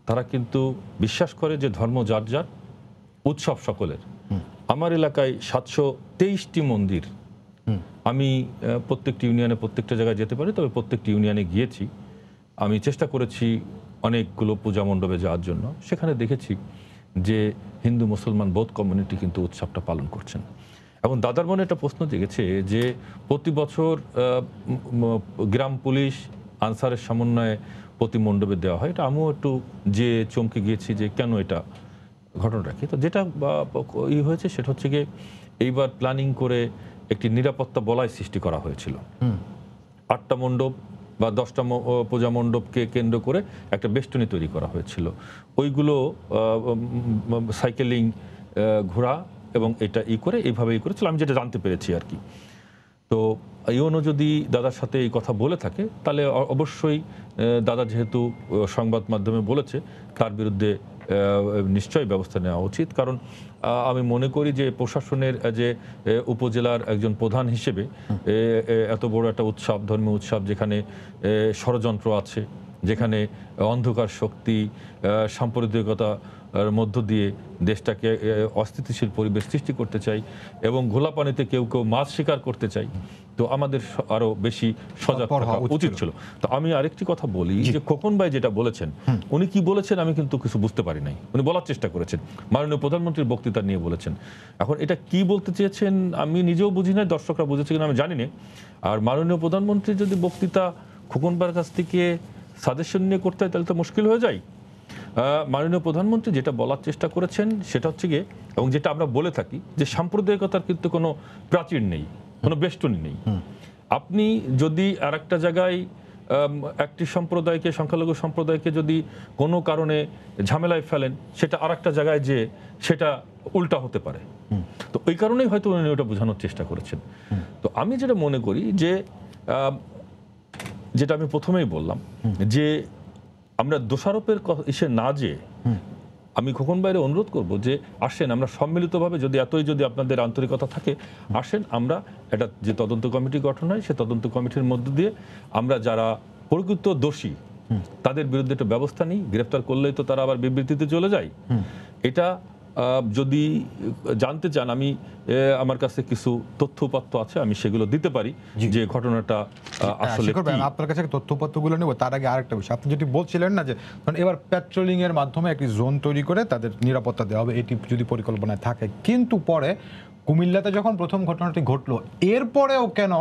তারা কিন্তু বিশ্বাস করে যে ধর্ম যার যার, উৎসব সকলের। আমার এলাকায় 723টি মন্দির, আমি প্রত্যেকটি ইউনিয়নে প্রত্যেকটা জায়গায় যেতে পারি, তবে প্রত্যেকটি ইউনিয়নে গিয়েছি। আমি চেষ্টা করেছি অনেকগুলো পূজা মণ্ডপে যাওয়ার জন্য। সেখানে দেখেছি যে হিন্দু মুসলমান বোথ কমিউনিটি কিন্তু উৎসবটা পালন করছেন। এবং দাদার মনে একটা প্রশ্ন জেগেছে যে প্রতি বছর গ্রাম পুলিশ আনসারের সমন্বয়ে প্রতি মণ্ডপে দেওয়া হয়। এটা আমিও একটু যে চমকে গিয়েছি যে কেন এটা ঘটনাটা কি। তো যেটা হয়েছে সেটা হচ্ছে গিয়ে এইবার প্ল্যানিং করে একটি নিরাপত্তা বলয় সৃষ্টি করা হয়েছিল। 8টা মণ্ডপ বা 10টা পূজা মণ্ডপকে কেন্দ্র করে একটা বেষ্টনী তৈরি করা হয়েছিল। ওইগুলো সাইকেলিং, ঘোড়া এবং এটা করে এইভাবে করেছিল, আমি যেটা জানতে পেরেছি আর কি। তো ইউনো যদি দাদার সাথে এই কথা বলে থাকে তাহলে অবশ্যই দাদা যেহেতু সংবাদ মাধ্যমে বলেছে তার বিরুদ্ধে নিশ্চয়ই ব্যবস্থা নেওয়া উচিত। কারণ আমি মনে করি যে প্রশাসনের যে উপজেলার একজন প্রধান হিসেবে এত বড় একটা উৎসব, ধর্মীয় উৎসব, যেখানে ষড়যন্ত্র আছে, যেখানে অন্ধকার শক্তি সাম্প্রদায়িকতার মধ্য দিয়ে দেশটাকে অস্থিতিশীল পরিবেশ সৃষ্টি করতে চাই এবং ঘোলা পানিতে কেউ কেউ মাছ শিকার করতে চাই, তো আমাদের আরো বেশি সজাগ থাকা উচিত ছিল। তো আমি আরেকটি কথা বলি যে খোকন ভাই যেটা বলেছেন, উনি কি বলেছেন আমি কিন্তু কিছু বুঝতে পারি নাই। উনি বলার চেষ্টা করেছেন, মাননীয় প্রধানমন্ত্রীর বক্তৃতা নিয়ে বলেছেন। এখন এটা কি বলতে চেয়েছেন আমি নিজেও বুঝি নাই, দর্শকরা বুঝেছে কিনা আমি জানি না। আর মাননীয় প্রধানমন্ত্রী যদি বক্তৃতা খোকন ভাইয়ের কাছ থেকে সাজেশন নিয়ে করতে হয় তাহলে তো মুশকিল হয়ে যায়। মাননীয় প্রধানমন্ত্রী যেটা বলার চেষ্টা করেছেন সেটা হচ্ছে গিয়ে, এবং যেটা আমরা বলে থাকি যে সাম্প্রদায়িকতার কিন্তু কোনো প্রাচীর নেই, কোনো বেষ্টনী নেই। আপনি যদি আর একটা জায়গায় একটি সম্প্রদায়কে, সংখ্যালঘু সম্প্রদায়কে যদি কোনো কারণে ঝামেলায় ফেলেন, সেটা আর একটা জায়গায় যে সেটা উল্টা হতে পারে। তো ওই কারণেই হয়তো উনি ওটা বোঝানোর চেষ্টা করেছেন। তো আমি যেটা মনে করি যে যেটা আমি প্রথমেই বললাম যে আমরা দোষারোপের ইসে না যে, আমি খোকন বাইরে অনুরোধ করব যে আসেন আমরা সম্মিলিতভাবে, যদি এতই যদি আপনাদের আন্তরিকতা থাকে, আসেন আমরা একটা যে তদন্ত কমিটি গঠন হয় সে তদন্ত কমিটির মধ্য দিয়ে আমরা যারা প্রকৃত দোষী তাদের বিরুদ্ধে একটা ব্যবস্থা নিই। গ্রেফতার করলেই তো তারা আবার বিবৃতিতে চলে যায়। এটা যদি জানতে চান, আমি আমার কাছে কিছু তথ্যপত্র আছে, আমি সেগুলো দিতে পারি যে ঘটনাটা আসলে আপনার কাছে তথ্যপত্রগুলো নেব। তার আগে আরেকটা বিষয়, আপনি যদি বলছিলেন না যে এবার পেট্রোলিং এর মাধ্যমে একটি জোন তৈরি করে তাদের নিরাপত্তা দেওয়া হবে, এটি যদি পরিকল্পনায় থাকে, কিন্তু পরে কুমিল্লাতে যখন প্রথম ঘটনাটি ঘটলো এরপরেও কেন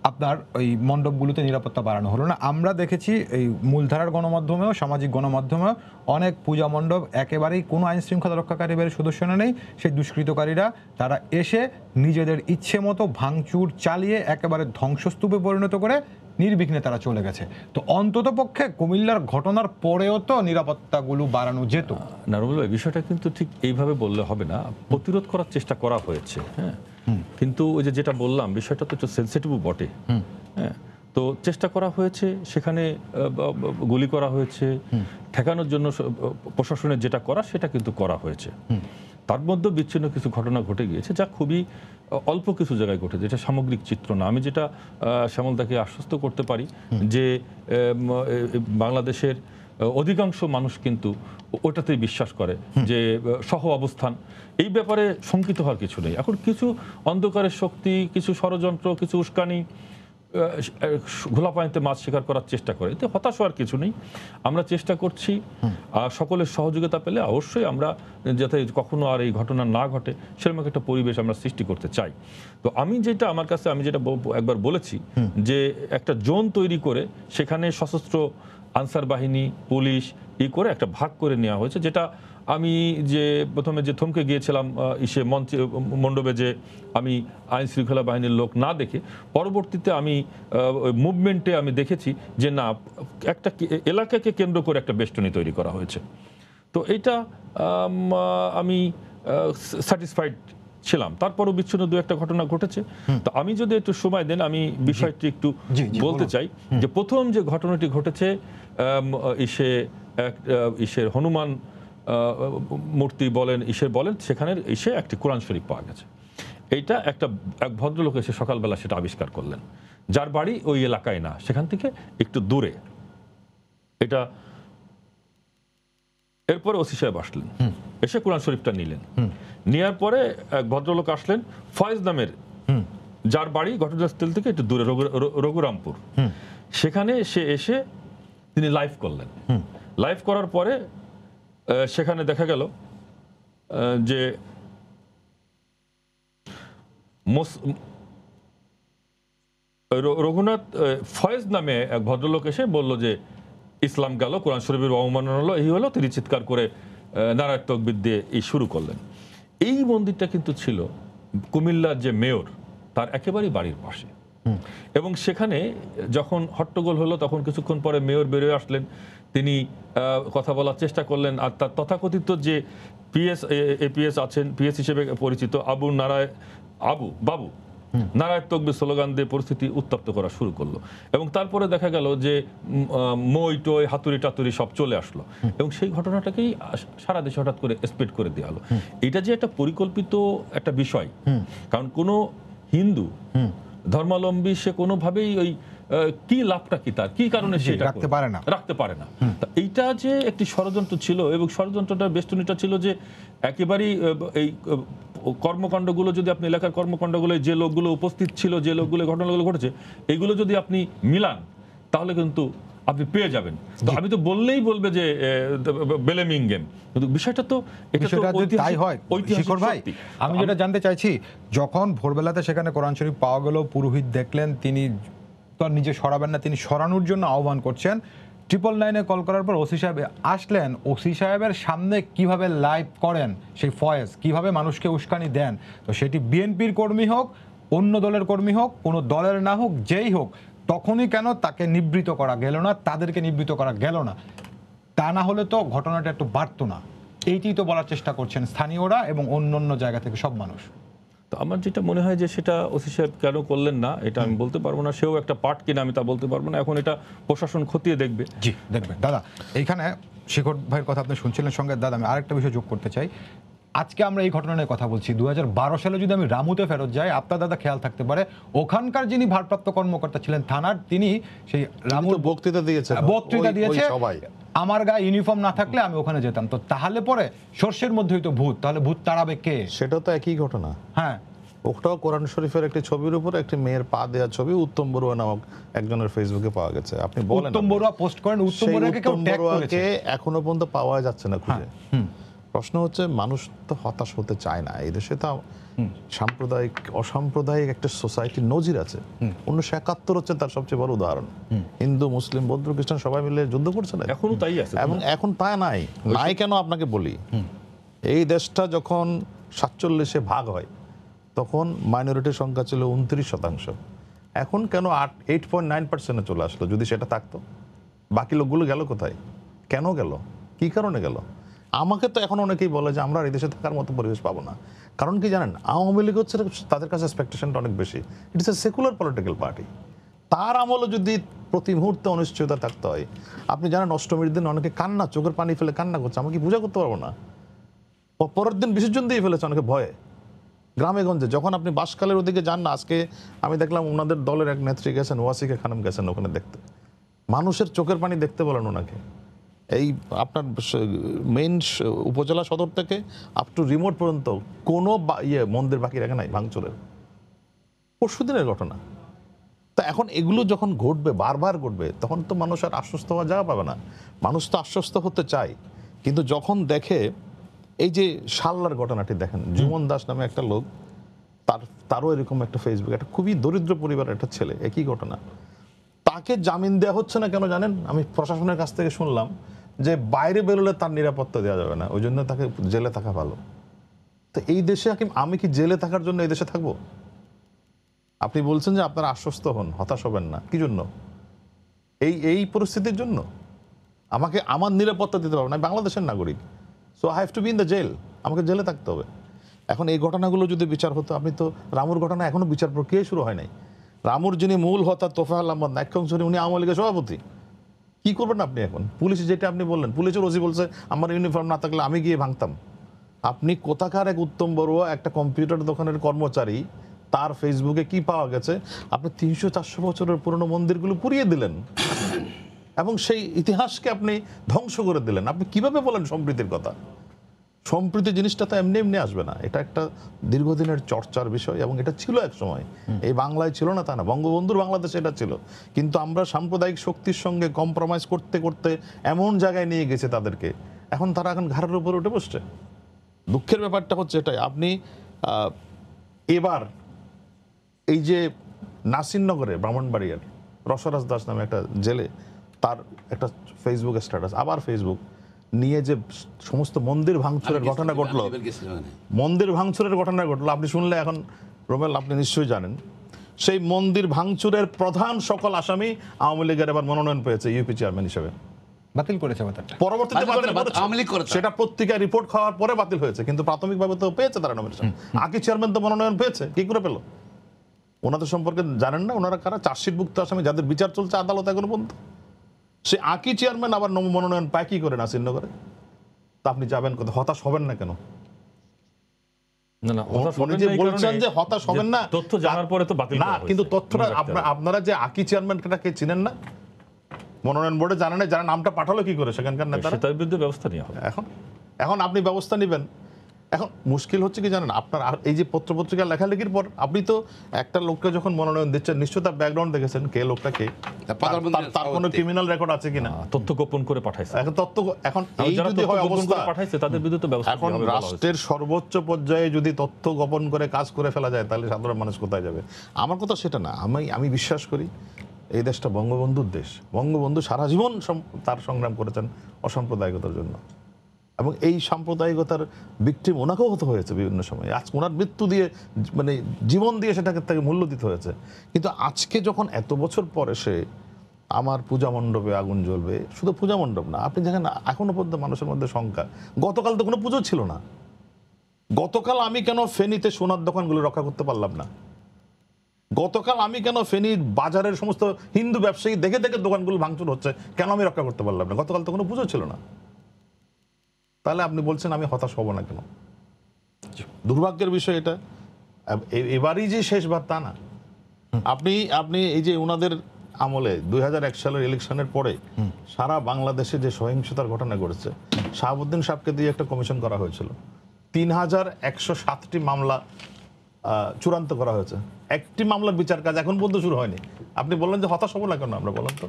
আপনার ওই মণ্ডপগুলোতে নিরাপত্তা বাড়ানো হলো না? আমরা দেখেছি এই মূলধারার গণমাধ্যমেও, সামাজিক গণমাধ্যমেও অনেক পূজা মণ্ডপ একেবারেই কোনো আইন শৃঙ্খলা রক্ষাকারী বাহিনীর সদস্য নেই, সেই দুষ্কৃতকারীরা তারা এসে নিজেদের ইচ্ছে মতো ভাঙচুর চালিয়ে একেবারে ধ্বংসস্তূপে পরিণত করে নির্বিঘ্নে তারা চলে গেছে। তো অন্তত পক্ষে কুমিল্লার ঘটনার পরেও তো নিরাপত্তাগুলো বাড়ানো যেত না। রুবেল ভাই, বিষয়টা কিন্তু ঠিক এইভাবে বললে হবে না, প্রতিরোধ করার চেষ্টা করা হয়েছে। হ্যাঁ, কিন্তু ওই যেটা বললাম বিষয়টা তো একটু সেন্সিটিভও বটে। হ্যাঁ, তো চেষ্টা করা হয়েছে, সেখানে গুলি করা হয়েছে, ঠেকানোর জন্য প্রশাসনের যেটা করা সেটা কিন্তু করা হয়েছে। তার মধ্যে বিচ্ছিন্ন কিছু ঘটনা ঘটে গিয়েছে যা খুবই অল্প কিছু জায়গায় ঘটেছে, যেটা সামগ্রিক চিত্র না। আমি যেটা শ্যামলদাকে আশ্বস্ত করতে পারি যে বাংলাদেশের অধিকাংশ মানুষ কিন্তু ওটাতেই বিশ্বাস করে যে সহ অবস্থান, এই ব্যাপারে শঙ্কিত হওয়ার কিছু নেই। এখন কিছু অন্ধকারের শক্তি, কিছু ষড়যন্ত্র, কিছু উস্কানি ঘোলা পানিতে মাছ শিকার করার চেষ্টা করে, এতে হতাশ হওয়ার কিছু নেই। আমরা চেষ্টা করছি, আর সকলের সহযোগিতা পেলে অবশ্যই আমরা যাতে কখনো আর এই ঘটনা না ঘটে সেরকম একটা পরিবেশ আমরা সৃষ্টি করতে চাই। তো আমি যেটা আমার কাছে আমি যেটা একবার বলেছি যে একটা জোন তৈরি করে সেখানে সশস্ত্র আনসার বাহিনী, পুলিশ করে একটা ভাগ করে নেওয়া হয়েছে, যেটা আমি যে প্রথমে যে থমকে গিয়েছিলাম মঞ্চে মণ্ডপে, যে আমি আইন শৃঙ্খলা বাহিনীর লোক না দেখে, পরবর্তীতে আমি মুভমেন্টে আমি দেখেছি যে না, একটা এলাকাকে কেন্দ্র করে একটা বেষ্টনী তৈরি করা হয়েছে। তো এইটা আমি স্যাটিসফাইড ছিলাম। তারপরও বিচ্ছিন্ন দু একটা ঘটনা ঘটেছে। তো আমি যদি একটু সময় দেন আমি বিষয়টি একটু বলতে চাই যে প্রথম যে ঘটনাটি ঘটেছে ইসের হনুমান মূর্তি বলেন, বলেন, সেখানে একটি কোরআন শরীফ পাওয়া গেছে। এইটা এক ভদ্রলোক এসে সকালবেলা সেটা আবিষ্কার করলেন, যার বাড়ি ওই এলাকায় না, সেখান থেকে একটু দূরে। এটা এরপরে ওসি সাহেব আসলেন, এসে কোরআন শরীফটা নিলেন। নেওয়ার পরে এক ভদ্রলোক আসলেন ফয়েজ নামের, যার বাড়ি ঘটনাস্থল থেকে একটু দূরে, রঘুরামপুর। সেখানে সে এসে তিনি লাইভ করলেন। লাইভ করার পরে সেখানে দেখা গেল যে রঘুনাথ ফয়েজ নামে এক ভদ্রলোক এসে বলল যে ইসলাম গেল, কোরআন শরীফের অবমাননা হলো, এই হলো। তিনি চিৎকার করে নারায়ণ তকবীর দিয়ে এই শুরু করলেন। এই মন্দিরটা কিন্তু ছিল কুমিল্লার যে মেয়র তার একেবারেই বাড়ির পাশে, এবং সেখানে যখন হট্টগোল হলো তখন কিছুক্ষণ পরে মেয়র বেরিয়ে আসলেন। তিনি কথা বলার চেষ্টা করলেন, আর তার তথাকথিত যে এপিএস আছেন, পিএস হিসেবে পরিচিত বাবু নারায়ণ তকবীর স্লোগান দিয়ে পরিস্থিতি উত্তপ্ত করা শুরু করলো। এবং তারপরে দেখা গেল যে মই টই হাতুড়ি টাতুরি সব চলে আসলো, এবং সেই ঘটনাটাকেই সারা দেশে হঠাৎ করে স্প্রেড করে দেওয়া হলো। এটা যে একটা পরিকল্পিত একটা বিষয়, কারণ কোনো হিন্দু ধর্মাবলম্বী সে কোনোভাবেই ওই কি লাভটা কি, তার কি কারণে সেটা রাখতে পারে না। এইটা যে একটি ষড়যন্ত্র ছিল, এবং ষড়যন্ত্রটার বেষ্টনীটা ছিল যে একেবারেই এই কর্মকাণ্ডগুলো, যদি আপনি এলাকার কর্মকাণ্ডগুলো, যে লোকগুলো উপস্থিত ছিল, যে লোকগুলো ঘটনাগুলো ঘটেছে, এগুলো যদি আপনি মিলান তাহলে কিন্তু আপনি পেয়ে যাবেন। তো আমি তো বললেই বলবে যে বেলেমিং গেম, কিন্তু বিষয়টা তো তাই হয়। শিখর ভাই, আমি যেটা জানতে চাইছি, যখন ভোরবেলাতে সেখানে কোরআন শরীফ পাওয়া গেল, পুরোহিত দেখলেন, তিনি তো আর নিজে সরাবেন না, তিনি সরানোর জন্য আহ্বান করছেন। 999-এ কল করার পর ওসি সাহেব আসলেন, ওসি সাহেবের সামনে কিভাবে লাইভ করেন সেই ফয়েজ, কিভাবে মানুষকে উস্কানি দেন, তো সেটি বিএনপির কর্মী হোক, অন্য দলের কর্মী হোক, কোনো দলের না হোক, যেই হোক, তখনই কেন তাকে নিবৃত করা গেল না, তাদেরকে নিবৃত করা গেল না? তা না হলে তো ঘটনাটা একটু বাড়তো না। এইটিই তো বলার চেষ্টা করছেন স্থানীয়রা এবং অন্য জায়গা থেকে সব মানুষ। তো আমার যেটা মনে হয় যে সেটা ওসি সাহেব কেন করলেন না এটা আমি বলতে পারবো না, সেও একটা পার্ট কিনা আমি তা বলতে পারবো না। এখন এটা প্রশাসন খতিয়ে দেখবে। জি, দেখবেন। দাদা, এইখানে শিখর ভাইয়ের কথা আপনি শুনছিলেন, সঙ্গে দাদা আমি আরেকটা বিষয় যোগ করতে চাই। আজকে আমরা এই ঘটনা নিয়ে কথা বলছি, 2012 সালে যদি আমি রামুতে ফেরত যাই, আপনার দাদা খেয়াল থাকতে পারে, ওখানকার যিনি ভারপ্রাপ্ত কর্মকর্তা ছিলেন থানার, তিনি সেই রামুর বক্তৃতা দিয়েছে, আমার গায়ে ইউনিফর্ম না থাকলে আমি ওখানে যেতাম। তো তাহলে পরে সর্ষের মধ্যেই তো ভূত, তাহলে ভূত তাড়াবে কে? সেটা তো একই ঘটনা। হ্যাঁ, ওটাও কোরআন শরীফের একটি ছবির উপর একটি মেয়ের পা দেওয়া ছবি উত্তম বড়ুয়া নামক একজনের ফেসবুকে পাওয়া গেছে। আপনি বলেন উত্তম বড়ুয়া পোস্ট করেন, উত্তম বড়ুয়াকে কেউ ট্যাগ করেছে, এখনো পর্যন্ত পাওয়া যাচ্ছে না খুঁজে। প্রশ্ন হচ্ছে, মানুষ তো হতাশ হতে চায় না। এই দেশে তো সাম্প্রদায়িক অসাম্প্রদায়িক একটা সোসাইটির নজির আছে। 1971 হচ্ছে তার সবচেয়ে বড় উদাহরণ। হিন্দু, মুসলিম, বৌদ্ধ, খ্রিস্টান সবাই মিলে যুদ্ধ করছে না, এখনো তাই আছে। এবং এখন তা নাই কেন আপনাকে বলি, এই দেশটা যখন 47-এ ভাগ হয় তখন মাইনরিটির সংখ্যা ছিল 29%। এখন কেন 8.9% চলে আসলো? যদি সেটা থাকতো, বাকি লোকগুলো গেল কোথায়? কেন গেল? কি কারণে গেল? আমাকে তো এখন অনেকেই বলে যে আমরা এই দেশে থাকার মতো পরিবেশ পাবো না। কারণ কি জানেন, আওয়ামী লীগ হচ্ছে, তাদের কাছে এক্সপেকটেশনটা অনেক বেশি। ইট ইস এ সেকুলার পলিটিক্যাল পার্টি। তার আমলে যদি প্রতি মুহূর্তে অনিশ্চয়তা থাকতে হয়, আপনি জানেন অষ্টমীর দিন অনেকে কান্না, চোখের পানি ফেলে কান্না করছে, আমি কি পূজা করতে পারবো না? পরের দিন বিসর্জন দিয়ে ফেলেছে অনেকে ভয়ে। গ্রামে গঞ্জে যখন আপনি বাসকালের ওদিকে যান না, আজকে আমি দেখলাম ওনাদের দলের এক নেত্রী গেছেন, ওয়াসিকা খানম গেছেন ওখানে দেখতে, মানুষের চোখের পানি দেখতে বলেন ওনাকে। এই আপনার মেইন উপজেলা সদর থেকে আপ টু রিমোট পর্যন্ত কোনো মন্দির বাকি রাখে নাই ভাঙচুরের। পরশুদিনের ঘটনা। তা এখন এগুলো যখন ঘটবে, বারবার ঘটবে, তখন তো মানুষ আর আশ্বস্ত হওয়ার জায়গা পাবে না। মানুষ তো আশ্বস্ত হতে চায়, কিন্তু যখন দেখে এই যে শাল্লার ঘটনাটি দেখেন, জুমন দাস নামে একটা লোক, তারও এরকম একটা ফেসবুক, একটা খুবই দরিদ্র পরিবারের একটা ছেলে, একই ঘটনা। তাকে জামিন দেওয়া হচ্ছে না কেন জানেন? আমি প্রশাসনের কাছ থেকে শুনলাম যে বাইরে বেরোলে তার নিরাপত্তা দেওয়া যাবে না, ওই জন্য তাকে জেলে থাকা ভালো। তো এই দেশে আমি কি জেলে থাকার জন্য এই দেশে থাকবো? আপনি বলছেন যে আপনারা আশ্বস্ত হন, হতাশ হবেন না, কি জন্য? এই পরিস্থিতির জন্য আমাকে আমার নিরাপত্তা দিতে পারবে না, আমি বাংলাদেশের নাগরিক, so I have to be in the jail, আমাকে জেলে থাকতে হবে। এখন এই ঘটনাগুলো যদি বিচার হতো, আপনি তো রামুর ঘটনা এখনো বিচার প্রক্রিয়া শুরু হয় নাই। রামুর যিনি মূল হতা তোফায়েল আহমদ নাইক্ষ্যংসরি, উনি আওয়ামী লীগের সভাপতি। কি করবেন আপনি এখন? পুলিশ, যেটা আপনি বললেন, পুলিশের ওসি বলছে আমার ইউনিফর্ম না থাকলে আমি গিয়ে ভাঙতাম। আপনি কোথাকার এক উত্তম বড়ুয়া, একটা কম্পিউটার দোকানের কর্মচারী, তার ফেসবুকে কি পাওয়া গেছে? আপনি 300-400 বছরের পুরনো মন্দিরগুলো পুড়িয়ে দিলেন। এবং সেই ইতিহাসকে আপনি ধ্বংস করে দিলেন। আপনি কিভাবে বলেন সম্প্রীতির কথা? সম্প্রীতি জিনিসটা তো এমনি এমনি আসবে না, এটা একটা দীর্ঘদিনের চর্চার বিষয় এবং এটা ছিল এক সময়। এই বাংলায় ছিল না তা না, বঙ্গবন্ধুর বাংলাদেশে এটা ছিল, কিন্তু আমরা সাম্প্রদায়িক শক্তির সঙ্গে কম্প্রোমাইজ করতে করতে এমন জায়গায় নিয়ে গেছে তাদেরকে, এখন তারা এখন ঘাড়ের উপর উঠে বসছে। দুঃখের ব্যাপারটা হচ্ছে এটাই। আপনি এবার এই যে নাসিরনগরে ব্রাহ্মণবাড়িয়ার রসরাজ দাস নামে একটা জেলে, তার একটা ফেসবুক স্ট্যাটাস, আবার ফেসবুক নিয়ে যে সমস্ত মন্দির ভাঙচুরের ঘটনা ঘটলো, মন্দির ভাঙচুরের ঘটনা ঘটলো, আপনি শুনলে এখন রোমেল আপনি নিশ্চয়ই জানেন, সেই মন্দির ভাঙচুরের প্রধান সকল আসামি আওয়ামী লীগের এবার মনোনয়ন পেয়েছে ইউপি চেয়ারম্যান হিসেবে। বাতিল করেছে ব্যাপারটা, পরবর্তীতে আওয়ামী লীগ করেছে, সেটা পত্রিকায় রিপোর্ট খাওয়ার পরে বাতিল হয়েছে, কিন্তু প্রাথমিকভাবে তো পেয়েছে তারা নমিনেশন। আকি চেয়ারম্যান তো মনোনয়ন পেয়েছে, কি করে পেল? ওনাদের সম্পর্কে জানেন না? ওনারা কারা? চার্জশিটভুক্ত আসামি যাদের বিচার চলছে আদালত এখনো পর্যন্ত। সে আকি চেয়ারম্যান আবার মনোনয়ন পায় কি করে নাসিরনগরে? তা আপনি যাবেন কোথায়? হতাশ হবেন না কেন? না, হতাশ হবেন যে না এই বলছেন কারণে যে হতাশ হবেন না, তথ্য জানার পরে তো বাতিল না, করা হয়েছে। কিন্তু তথ্যটা মনে রাখতে হবে। আপনারা যে আকি চেয়ারম্যানটাকে চিনেন না, মনোনয়ন বোর্ডে জানেন না, যারা নামটা পাঠালো কি করে সেখানকার নেতারা? সেটার বিরুদ্ধে ব্যবস্থা নেওয়া হবে। এখন আপনি ব্যবস্থা নেবেন। এখন মুশকিল হচ্ছে কি জানেন, আপনার এই যে পত্রপত্রিকা লেখালেখির পর আপনি তো একটা লোককে যখন মনোনয়ন দিচ্ছেন, নিশ্চয়ই তার ব্যাকগ্রাউন্ড দেখেছেন, কে লোকটা, কে, তার কোনো ক্রিমিনাল রেকর্ড আছে কিনা, তথ্য গোপন করে পাঠাইছে। এখন এই যারা যদি তথ্য হয় গোপন অবস্থা, করে পাঠাইছে তাদের বিরুদ্ধে তো ব্যবস্থা এখন নেওয়া হবে বলা হয়েছে। রাষ্ট্রের সর্বোচ্চ পর্যায়ে যদি তথ্য গোপন করে কাজ করে ফেলা যায়, তাহলে সাধারণ মানুষ কোথায় যাবে? আমার কথা সেটা না। আমি বিশ্বাস করি এই দেশটা বঙ্গবন্ধুর দেশ। বঙ্গবন্ধু সারা জীবন তার সংগ্রাম করেছেন অসাম্প্রদায়িকতার জন্য, এবং এই সাম্প্রদায়িকতার ভিকটিম ওনাকেও হতে হয়েছে বিভিন্ন সময়। আজ ওনার মৃত্যু দিয়ে, মানে জীবন দিয়ে সেটাকে তাকে মূল্য দিতে হয়েছে। কিন্তু আজকে যখন এত বছর পরে সে আমার পূজা মণ্ডপে আগুন জ্বলবে, শুধু পূজা মণ্ডপ না, আপনি দেখেন এখনো পর্যন্ত মানুষের মধ্যে শঙ্কা। গতকাল তো কোনো পুজো ছিল না। গতকাল আমি কেন ফেনীতে সোনার দোকানগুলো রক্ষা করতে পারলাম না? গতকাল আমি কেন ফেনীর বাজারের সমস্ত হিন্দু ব্যবসায়ী দেখে দেখে দোকানগুলো ভাঙচুর হচ্ছে, কেন আমি রক্ষা করতে পারলাম না? গতকাল তো কোনো পুজো ছিল না। তাহলে আপনি বলছেন আমি হতাশ হব না কেন? দুর্ভাগ্যের বিষয় এটা। এবারই যে শেষবার তা না। আপনি এই যে ওনাদের আমলে 2001 সালের ইলেকশনের পরে সারা বাংলাদেশে যে সহিংসতার ঘটনা ঘটেছে, শাহাবুদ্দিন সাহেবকে দিয়ে একটা কমিশন করা হয়েছিল, 3107টি মামলা চূড়ান্ত করা হয়েছে। একটি মামলার বিচার কাজ এখন পর্যন্ত শুরু হয়নি। আপনি বললেন যে হতাশ হব না কেন? আমরা বলেন তো,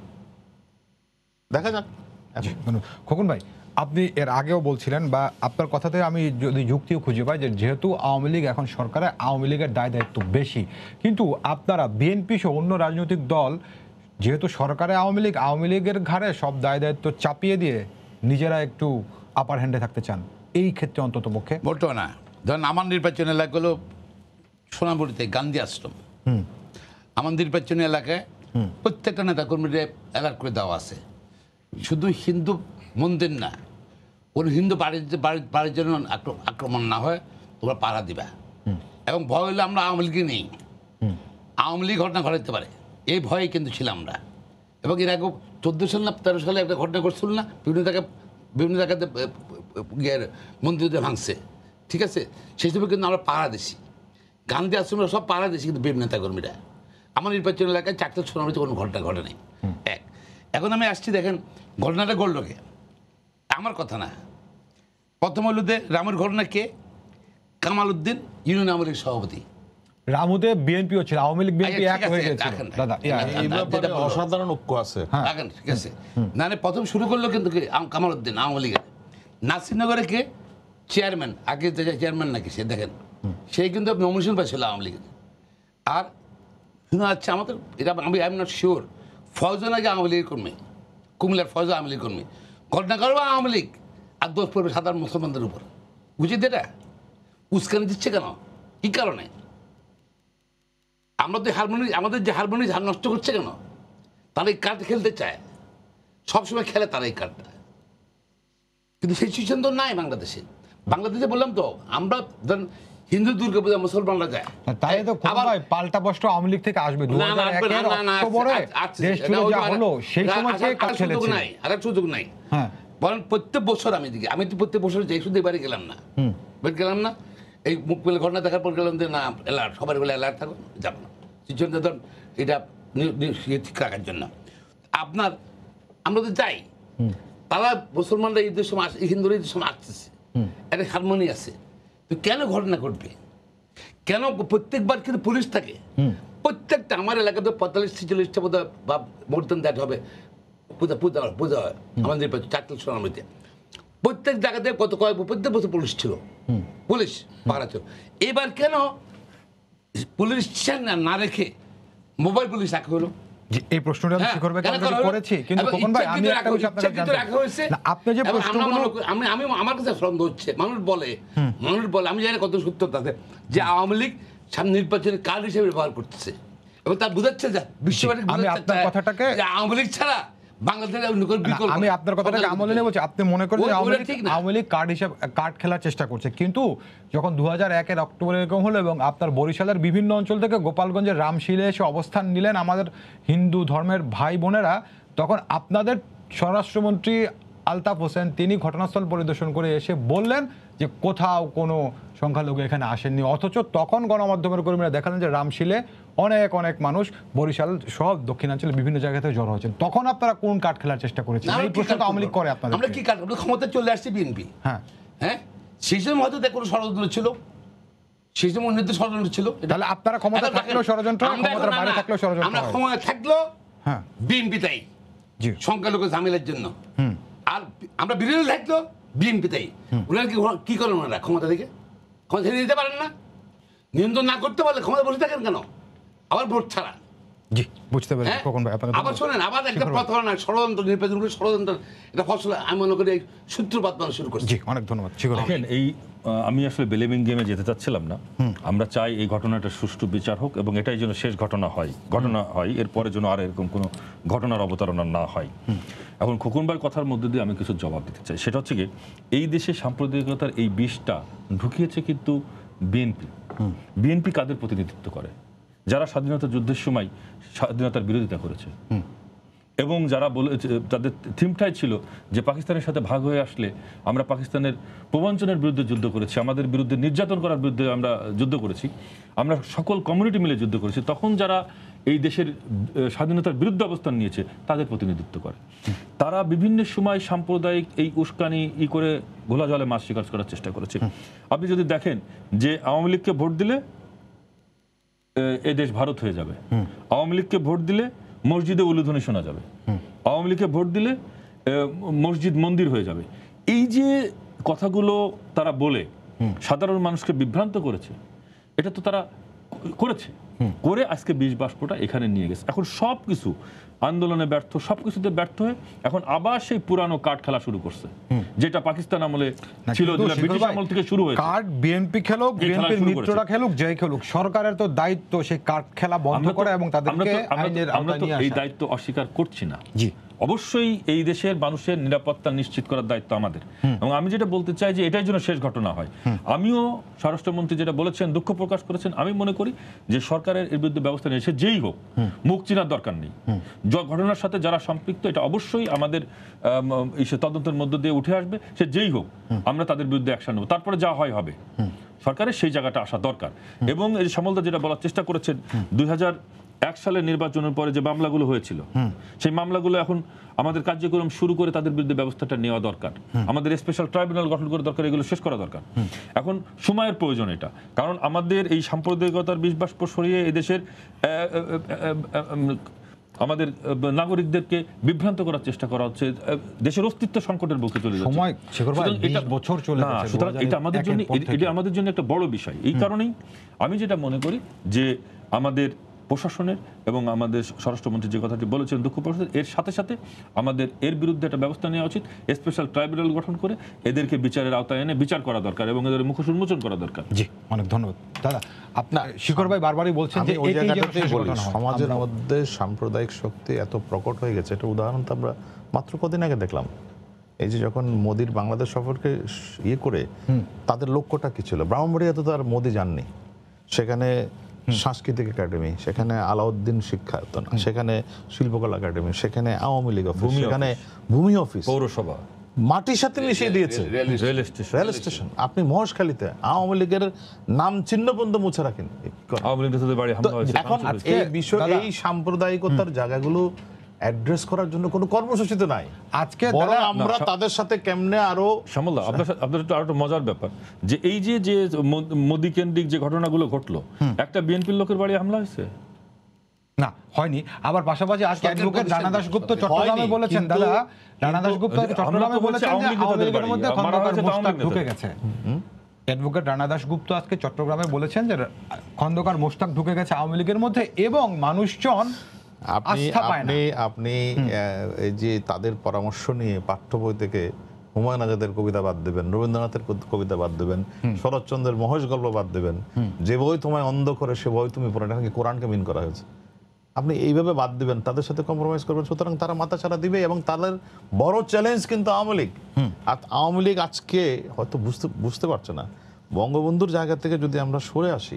দেখা যাক। খোকন ভাই, আপনি এর আগেও বলছিলেন, বা আপনার কথাতে আমি যদি যুক্তিও খুঁজে পাই, যে যেহেতু আওয়ামী লীগ এখন সরকারে, আওয়ামী লীগের দায় দায়িত্ব বেশি, কিন্তু আপনারা বিএনপি সহ অন্য রাজনৈতিক দল যেহেতু সরকারে আওয়ামী লীগের ঘাড়ে সব দায় দায়িত্ব চাপিয়ে দিয়ে নিজেরা একটু আপার হ্যান্ডে থাকতে চান, এই ক্ষেত্রে অন্তত পক্ষে বলতো না। ধরেন আমার নির্বাচন এলাকা হলো সোনামুড়িতে গান্ধী আশ্রম। আমার নির্বাচনী এলাকায় প্রত্যেকটা নেতা কর্মীদের অ্যালার্ট করে দেওয়া আছে, শুধু হিন্দু মন্দির না, কোন হিন্দু বাড়ির জন্য আক্রমণ না হয় তোমরা পাহারা দিবা। এবং ভয় হলে আমরা আওয়ামী লীগে নেই, আওয়ামী লীগ ঘটনা ঘটাতে পারে, এই ভয়ে কিন্তু ছিলাম আমরা। এবং এর আগে 14 সাল না 13 সালে একটা ঘটনা ঘটছিল না, বিভিন্ন জায়গাতে মন্দিরদের ভাঙছে, ঠিক আছে? সেই সময় কিন্তু আমরা পাহারা দিছি, গান্ধী আশ্রমরা সব পাহারা দিছি, কিন্তু বিভিন্ন নেতাকর্মীরা। আমার নির্বাচন এলাকায় 4টা সোনামুড়িতে কোনো ঘটনা ঘটে নেই। এখন আমি আসছি, দেখেন ঘটনাটা ঘটল কে? আমার কথা না। প্রথম হলো রামের ঘটনা কে? কামাল উদ্দিন, ইউনিয়ন আওয়ামী লীগ সভাপতি। রামুতে বিএনপিও ছিল, আওয়ামী লীগ বিএনপি এক হয়ে গেছিল দাদা। এই ব্যাপারে অসাধারণ ঐক্য আছে। দেখেন, ঠিক আছে, না প্রথম শুরু করলো কিন্তু কামাল উদ্দিন আওয়ামী লীগের। নাসিরনগরে কে চেয়ারম্যান, আগে চেয়ারম্যান নাকি সে, দেখেন সে কিন্তু নমিনেশন পাইছিল আওয়ামী লীগের। আর শোনা যাচ্ছে আমাদের, এটা আমি আই এম নট শিওর, ফয়জন আগে আওয়ামী লীগের কর্মী, কুমিল্লার ফয়জ আওয়ামী লীগ কর্মী। ঘটনা করবো আওয়ামী লীগ, আর দোষ পড়বে সাধারণ মুসলমানদের উপর। বুঝিতে এটা উস্কানি দিচ্ছে কেন? কি কারণে? আমাদের যে হারমোনি নষ্ট করছে কেন? তারা এই কার্ড খেলতে চায়, সবসময় খেলে তারা এই কার্ডটা, কিন্তু সেই সিচুয়েশন তো নাই বাংলাদেশে। বাংলাদেশে বললাম তো, আমরা ধরেন হিন্দু দুর্গা পূজা মুসলমানরা যায়, তাই তো ভাই পাল্টা বস্ত্র আওয়ামী লীগ থেকে আসবে 2001 অক্টোবরে দেশ জুড়ে যা হলো, সেই সময় কে কাজ খেলেছে? আর সুযোগ নাই। বলেন প্রত্যেক বছর আমি তো প্রত্যেক বছর যাই, শুধু এবারে গেলাম না, গেলাম না, এই মুখ পেলে ঘটনা দেখার পর গেলাম যে না অ্যালার্ট, সবার বলে অ্যালার্ট থাকুন, যাবো না। সেই জন্য ধর এটা ঠিক রাখার জন্য আপনার আমরা তো যাই, তারা মুসলমানরা ঈদের সময় হিন্দুরা ঈদের সময় আসতেছে, একটা হারমোনি আছে, তো কেন ঘটনা ঘটবে? কেন প্রত্যেকবার কিন্তু পুলিশ থাকে, প্রত্যেকটা আমার এলাকাতে 45-46টা বোধ বা মোর দেন দ্যাট হবে পূজা পূজা পূজা হয় আমাদের চাকরি সোনামৃতে, প্রত্যেক জায়গাতে প্রত্যেক বছর পুলিশ ছিল, পুলিশ পাহারা ছিল। এবার কেন পুলিশ না রেখে মোবাইল পুলিশ রাখা হলো? এই প্রশ্নটা আমি শিখর ভাইকে অলরেডি করেছি, কিন্তু খোকন ভাই আমি একটা বিষয় আপনাকে জানতে না, আপনি যে প্রশ্নগুলো আমি আমার কাছে সন্দেহ হচ্ছে, মানুষ বলে আমি জানি কত সত্যতা আছে যে আওয়ামী লীগ সামনে নির্বাচনে কার্ড হিসেবে ব্যবহার করতেছে, এবং তার বুঝাচ্ছে যে বিশ্ববাসী আমি আপনার কথাটাকে আওয়ামী লীগ ছাড়া বাংলাদেশের বিকল্প। আমি আপনার কথাটাকে আমলে নিয়ে বলছি, আপনি মনে করেন যে আওয়ামী লীগ কার্ড খেলার চেষ্টা করছে, কিন্তু যখন 2001-এর অক্টোবরে এরকম হলো এবং আপনার বরিশালের বিভিন্ন অঞ্চল থেকে গোপালগঞ্জের রামশিলে এসে অবস্থান নিলেন আমাদের হিন্দু ধর্মের ভাই বোনেরা, তখন আপনাদের স্বরাষ্ট্রমন্ত্রী আলতাফ হোসেন তিনি ঘটনাস্থল পরিদর্শন করে এসে বললেন যে কোথাও কোনো সংখ্যালঘু এখানে আসেননি, অথচ তখন গণমাধ্যমের কর্মীরা দেখালেন যে রামশিলে অনেক অনেক মানুষ, বরিশাল সব দক্ষিণাঞ্চলে বিভিন্ন জায়গা থেকে জড়ো হয়েছেন। তখন আপনারা কোন কার্ড খেলার চেষ্টা করেছেন? এই প্রশ্ন তো আওয়ামী লীগ করে আপনাদের। আমরা কি কার্ড, আমরা ক্ষমতা চলে আসছে বিএনপি, হ্যাঁ সেই সময় হয়তো কোনো ষড়যন্ত্র ছিল, সেই সময় উন্নত ষড়যন্ত্র ছিল। তাহলে আপনারা ক্ষমতা থাকলেও ষড়যন্ত্র, ক্ষমতার বাইরে থাকলেও ষড়যন্ত্র, আমরা ক্ষমতা থাকলেও বিএনপি তাই সংখ্যালঘু ঝামেলার জন্য, আর আমরা বিরোধী থাকলেও বিএনপি তাই। ওনারা কি করেন? ওনারা ক্ষমতা থেকে ক্ষমতা ছেড়ে দিতে পারেন না, নিয়ন্ত্রণ না করতে পারলে ক্ষমতা বসে থাকেন কেন? আবার ভোট ছাড়া। জি, বুঝতে পেরেছি খোকন ভাই। আবার শোনেন, আবার একটা কথা না, ষড়যন্ত্র, নির্বাচন ষড়যন্ত্র, এটা ফসল আমি মনে করি সূত্রপাত মানুষ শুরু করছে। জি, অনেক ধন্যবাদ। দেখেন, এই আমি আসলে বেলেমিং গেমে যেতে চাচ্ছিলাম না। আমরা চাই এই ঘটনাটা সুষ্ঠু বিচার হোক এবং এটাই যেন শেষ ঘটনা হয়, এরপরে যেন আর এরকম কোনো ঘটনার অবতারণা না হয়। এখন খোকন ভাইয়ের কথার মধ্যে দিয়ে আমি কিছু জবাব দিতে চাই। সেটা হচ্ছে কি, এই দেশে সাম্প্রদায়িকতার এই বিষটা ঢুকিয়েছে কিন্তু বিএনপি। বিএনপি কাদের প্রতিনিধিত্ব করে? যারা স্বাধীনতা যুদ্ধের সময় স্বাধীনতার বিরোধিতা করেছে এবং যারা বলেছে, তাদের থিমটাই ছিল যে পাকিস্তানের সাথে ভাগ হয়ে আসলে আমরা পাকিস্তানের প্রবঞ্চনের বিরুদ্ধে যুদ্ধ করেছি, আমাদের বিরুদ্ধে নির্যাতন করার বিরুদ্ধে আমরা যুদ্ধ করেছি, আমরা সকল কমিউনিটি মিলে যুদ্ধ করেছি। তখন যারা এই দেশের স্বাধীনতার বিরুদ্ধে অবস্থান নিয়েছে তাদের প্রতিনিধিত্ব করে। তারা বিভিন্ন সময় সাম্প্রদায়িক এই উস্কানি করে ঘোলা জলে মাছ শিকার করার চেষ্টা করেছে। আপনি যদি দেখেন যে আওয়ামী লীগকে ভোট দিলে এ দেশ ভারত হয়ে যাবে, আওয়ামী লীগকে ভোট দিলে মসজিদে উলুধ্বনি শোনা যাবে, আওয়ামী লীগকে ভোট দিলে মসজিদ মন্দির হয়ে যাবে। এই যে কথাগুলো তারা বলে সাধারণ মানুষকে বিভ্রান্ত করেছে, এটা তো তারা করেছে, করে আজকে 20 বাষ্পটা এখানে নিয়ে গেছে। এখন সব কিছু আন্দোলনে ব্যর্থ, সব কিছুতে ব্যর্থ হয়ে এখন আবার সেই পুরানো কার্ড খেলা শুরু করছে, যেটা পাকিস্তান আমলে ছিল, যেটা ব্রিটিশ আমল থেকে শুরু হয়েছে। কার্ড বিএনপি খেলুক, বিএনপির মিত্ররা খেলুক, যেই খেলুক, সরকারের তো দায়িত্ব সেই কার্ড খেলা বন্ধ করা এবং তাদেরকে আইনের আওতায় নিয়ে আসা। এই দায়িত্ব অস্বীকার করছি না। জি, অবশ্যই এই দেশের মানুষের নিরাপত্তা নিশ্চিত করার দায়িত্ব আমাদের। এবং আমি যেটা বলতে চাই যে এটাই যেন শেষ ঘটনা হয়। আমিও স্বরাষ্ট্রমন্ত্রী যেটা বলেছেন, দুঃখ প্রকাশ করেছেন, আমি মনে করি যে সরকারের এর বিরুদ্ধে ব্যবস্থা নিয়েছে, যেই হোক, মুখ চিনার দরকার নেই। ঘটনার সাথে যারা সম্পৃক্ত এটা অবশ্যই আমাদের তদন্তের মধ্য দিয়ে উঠে আসবে, সে যেই হোক, আমরা তাদের বিরুদ্ধে অ্যাকশন নেব, তারপরে যা হয় হবে। সরকারের সেই জায়গাটা আসা দরকার। এবং এই শ্যামলদা যেটা বলার চেষ্টা করেছেন, 2001 সালের নির্বাচনের পরে যে মামলাগুলো হয়েছিল, সেই মামলাগুলো এখন আমাদের কার্যক্রম শুরু করে তাদের বিরুদ্ধে ব্যবস্থাটা নেওয়া দরকার। আমাদের স্পেশাল ট্রাইব্যুনাল গঠন করে দরকার, এগুলো শেষ করা দরকার। এখন সময়ের প্রয়োজন এটা, কারণ আমাদের এই সাম্প্রদায়িকতার বিষ বাষ্প সরিয়ে এদেশের আমাদের নাগরিকদেরকে বিভ্রান্ত করার চেষ্টা করা হচ্ছে, দেশের অস্তিত্ব সংকটের মুখে চলে যাচ্ছে। সময় 20 বছর চলে গেছে, সুতরাং এটা আমাদের জন্য একটা বড় বিষয়। এই কারণেই আমি যেটা মনে করি যে আমাদের প্রশাসনের এবং আমাদের স্বরাষ্ট্রমন্ত্রী যে কথাটি বলেছেন দুঃখ প্রকাশ, এর সাথে সাথে আমাদের এর বিরুদ্ধে একটা ব্যবস্থা নেওয়া উচিত, স্পেশাল ট্রাইব্যুনাল গঠন করে এদেরকে বিচারের আওতায় এনে বিচার করা দরকার এবং এদের মুখোশ উন্মোচন করা দরকার। জি, অনেক ধন্যবাদ দাদা। আপনার শিখর ভাই বারবারই বলছেন যে ওই জায়গাটাতেই বলি, সমাজের মধ্যে সাম্প্রদায়িক শক্তি এত প্রকট হয়ে গেছে। এটা উদাহরণ তো আমরা মাত্র কদিন আগে দেখলাম। এই যে যখন মোদির বাংলাদেশ সফরকে করে, তাদের লক্ষ্যটা কি ছিল? ব্রাহ্মণবাড়িয়াতে তো আর মোদি যাননি, সেখানে সাংস্কৃতিক একাডেমি, সেখানে আলাউদ্দিন শিক্ষায়তন, সেখানে শিল্পকলা একাডেমি, সেখানে আওয়ামী লীগ অফিস, সেখানে ভূমি অফিস, পৌরসভা মাটির সাথে মিশিয়ে দিয়েছে, রেল স্টেশন। আপনি মহেশখালীতে আওয়ামী লীগের নাম চিহ্ন পর্যন্ত মুছে রাখেন। এখন এই বিষয়, এই সাম্প্রদায়িকতার জায়গাগুলো অ্যাড্রেস করার জন্য কোনো কর্মসূচি তো নাই। আজকে বরং দাদা আমরা তাদের সাথে কেমনে আরো শ্যামল দা, আপনার একটু আরেকটা মজার ব্যাপার যে এই যে মোদি কেন্দ্রিক যে ঘটনাগুলো ঘটলো, একটা বিএনপির লোকের বাড়ি হামলা হয়েছে না হয়নি। আবার পাশাপাশি আজকে অ্যাডভোকেট রানা দাশগুপ্ত হয়নি, চট্টগ্রামে বলেছেন, কিন্তু- দাদা রানা দাশগুপ্ত কিন্তু চট্টগ্রামে আমরা তো বলছি বলেছেন যে আওয়ামী লীগ আওয়ামী লীগের নেতাদের মধ্যে বাড়ি, মারা খন্দকার হয়েছে তো মোশতাক আওয়ামী লীগ ঢুকে নেতাদের। গেছে। অ্যাডভোকেট রানা দাশগুপ্ত আজকে চট্টগ্রামে বলেছেন যে খন্দকার মোশতাক ঢুকে গেছে আওয়ামী লীগের মধ্যে এবং মানুষজন আপনি আস্থা পায় না। আপনি আপনি এই যে তাদের পরামর্শ নিয়ে পাঠ্য বই থেকে হুমায়ুন আজাদের কবিতা বাদ দেবেন, রবীন্দ্রনাথের কবিতা বাদ দেবেন, শরৎচন্দ্রের মহেশ গল্প বাদ দেবেন, যে বই তোমায় অন্ধ করে সে বই তুমি পড়ো, এটা কি কোরআনকে মিন করা হয়েছে? আপনি এইভাবে বাদ দিবেন, তাদের সাথে কম্প্রোমাইজ করবেন, সুতরাং তারা মাথা ছাড়া দিবে। এবং তাদের বড় চ্যালেঞ্জ কিন্তু আওয়ামী লীগ। আর আওয়ামী লীগ আজকে হয়তো বুঝতে পারছে না, বঙ্গবন্ধুর জায়গা থেকে যদি আমরা সরে আসি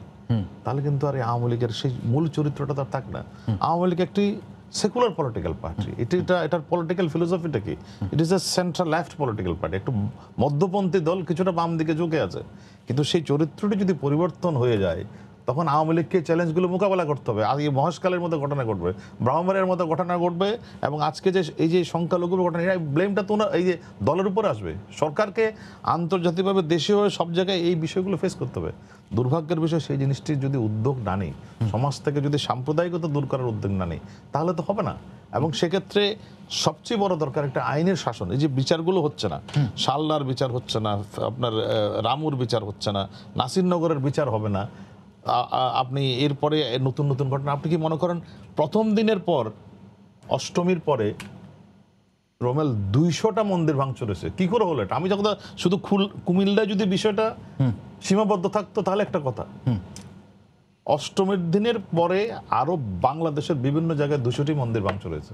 তাহলে কিন্তু আর এই আওয়ামী লীগের সেই মূল চরিত্রটা তার থাক না। আওয়ামী লীগ একটি সেকুলার পলিটিক্যাল পার্টি। এটার পলিটিক্যাল ফিলোসফিটা কি? It is a central left political party, একটু মধ্যপন্থী দল, কিছুটা বাম দিকে ঝুঁকে আছে। কিন্তু সেই চরিত্রটি যদি পরিবর্তন হয়ে যায় তখন আওয়ামী লীগকে চ্যালেঞ্জগুলো মোকাবেলা করতে হবে। আর এই মহেশকালের মতো ঘটনা ঘটবে, ব্রাহ্মণের মতো ঘটনা ঘটবে, এবং আজকে যে এই যে সংখ্যালঘুর ঘটনা, এই ব্লেমটা তো এই যে দলের উপরে আসবে। সরকারকে আন্তর্জাতিকভাবে দেশীয় সব জায়গায় এই বিষয়গুলো ফেস করতে হবে। দুর্ভাগ্যের বিষয়, সেই জিনিসটির যদি উদ্যোগ না নেই, সমাজ থেকে যদি সাম্প্রদায়িকতা দূর করার উদ্যোগ না নেই, তাহলে তো হবে না। এবং সেক্ষেত্রে সবচেয়ে বড় দরকার একটা আইনের শাসন। এই যে বিচারগুলো হচ্ছে না, শালনার বিচার হচ্ছে না, আপনার রামুর বিচার হচ্ছে না, নাসিরনগরের বিচার হবে না, আপনি এরপরে নতুন নতুন ঘটনা। আপনি কি মনে করেন প্রথম দিনের পর, অষ্টমীর পরে রোমেল 200টা মন্দির ভাঙচুর হয়েছে? কি করে হলো এটা? আমি যখন শুধু কুমিল্লায় যদি বিষয়টা সীমাবদ্ধ থাকতো তাহলে একটা কথা, অষ্টমীর দিনের পরে আরো বাংলাদেশের বিভিন্ন জায়গায় 200টি মন্দির ভাঙচুর হয়েছে।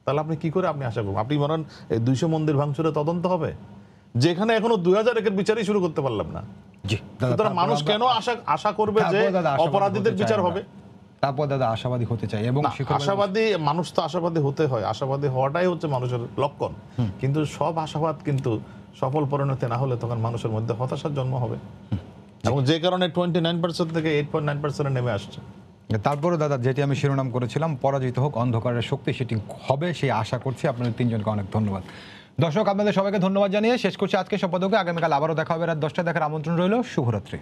তাহলে আপনি কি করে আপনি আশা করবেন? আপনি বলেন এই 200 মন্দির ভাঙচুরে তদন্ত হবে, যেখানে এখনো 2001-এর বিচারই শুরু করতে পারলাম না। জি দাদা, সুতরাং মানুষ কেন আশা করবে যে অপরাধীদের বিচার হবে? তারপর দাদা আশাবাদী হতে চাই এবং আশাবাদী মানুষ তো আশাবাদী হতে হয়, আশাবাদী হওয়াটাই হচ্ছে মানুষের লক্ষণ। কিন্তু সব আশাবাদ কিন্তু সফল পরিণতি না হলে তখন মানুষের মধ্যে হতাশার জন্ম হবে, এবং যে কারণে 29% থেকে 8.9% নেমে আসছে। তারপরে দাদা, যেটি আমি শিরোনাম করেছিলাম, পরাজিত হোক অন্ধকারের শক্তি, সেটি হবে সেই আশা করছি। আপনাদের তিনজনকে অনেক ধন্যবাদ। দর্শক, আপনাদের সবাইকে ধন্যবাদ জানিয়ে শেষ করছি আজকে সম্পাদকে। আগামীকাল আবারও দেখা হবে রাত 10টায়। দেখার আমন্ত্রণ রইল। শুভরাত্রি।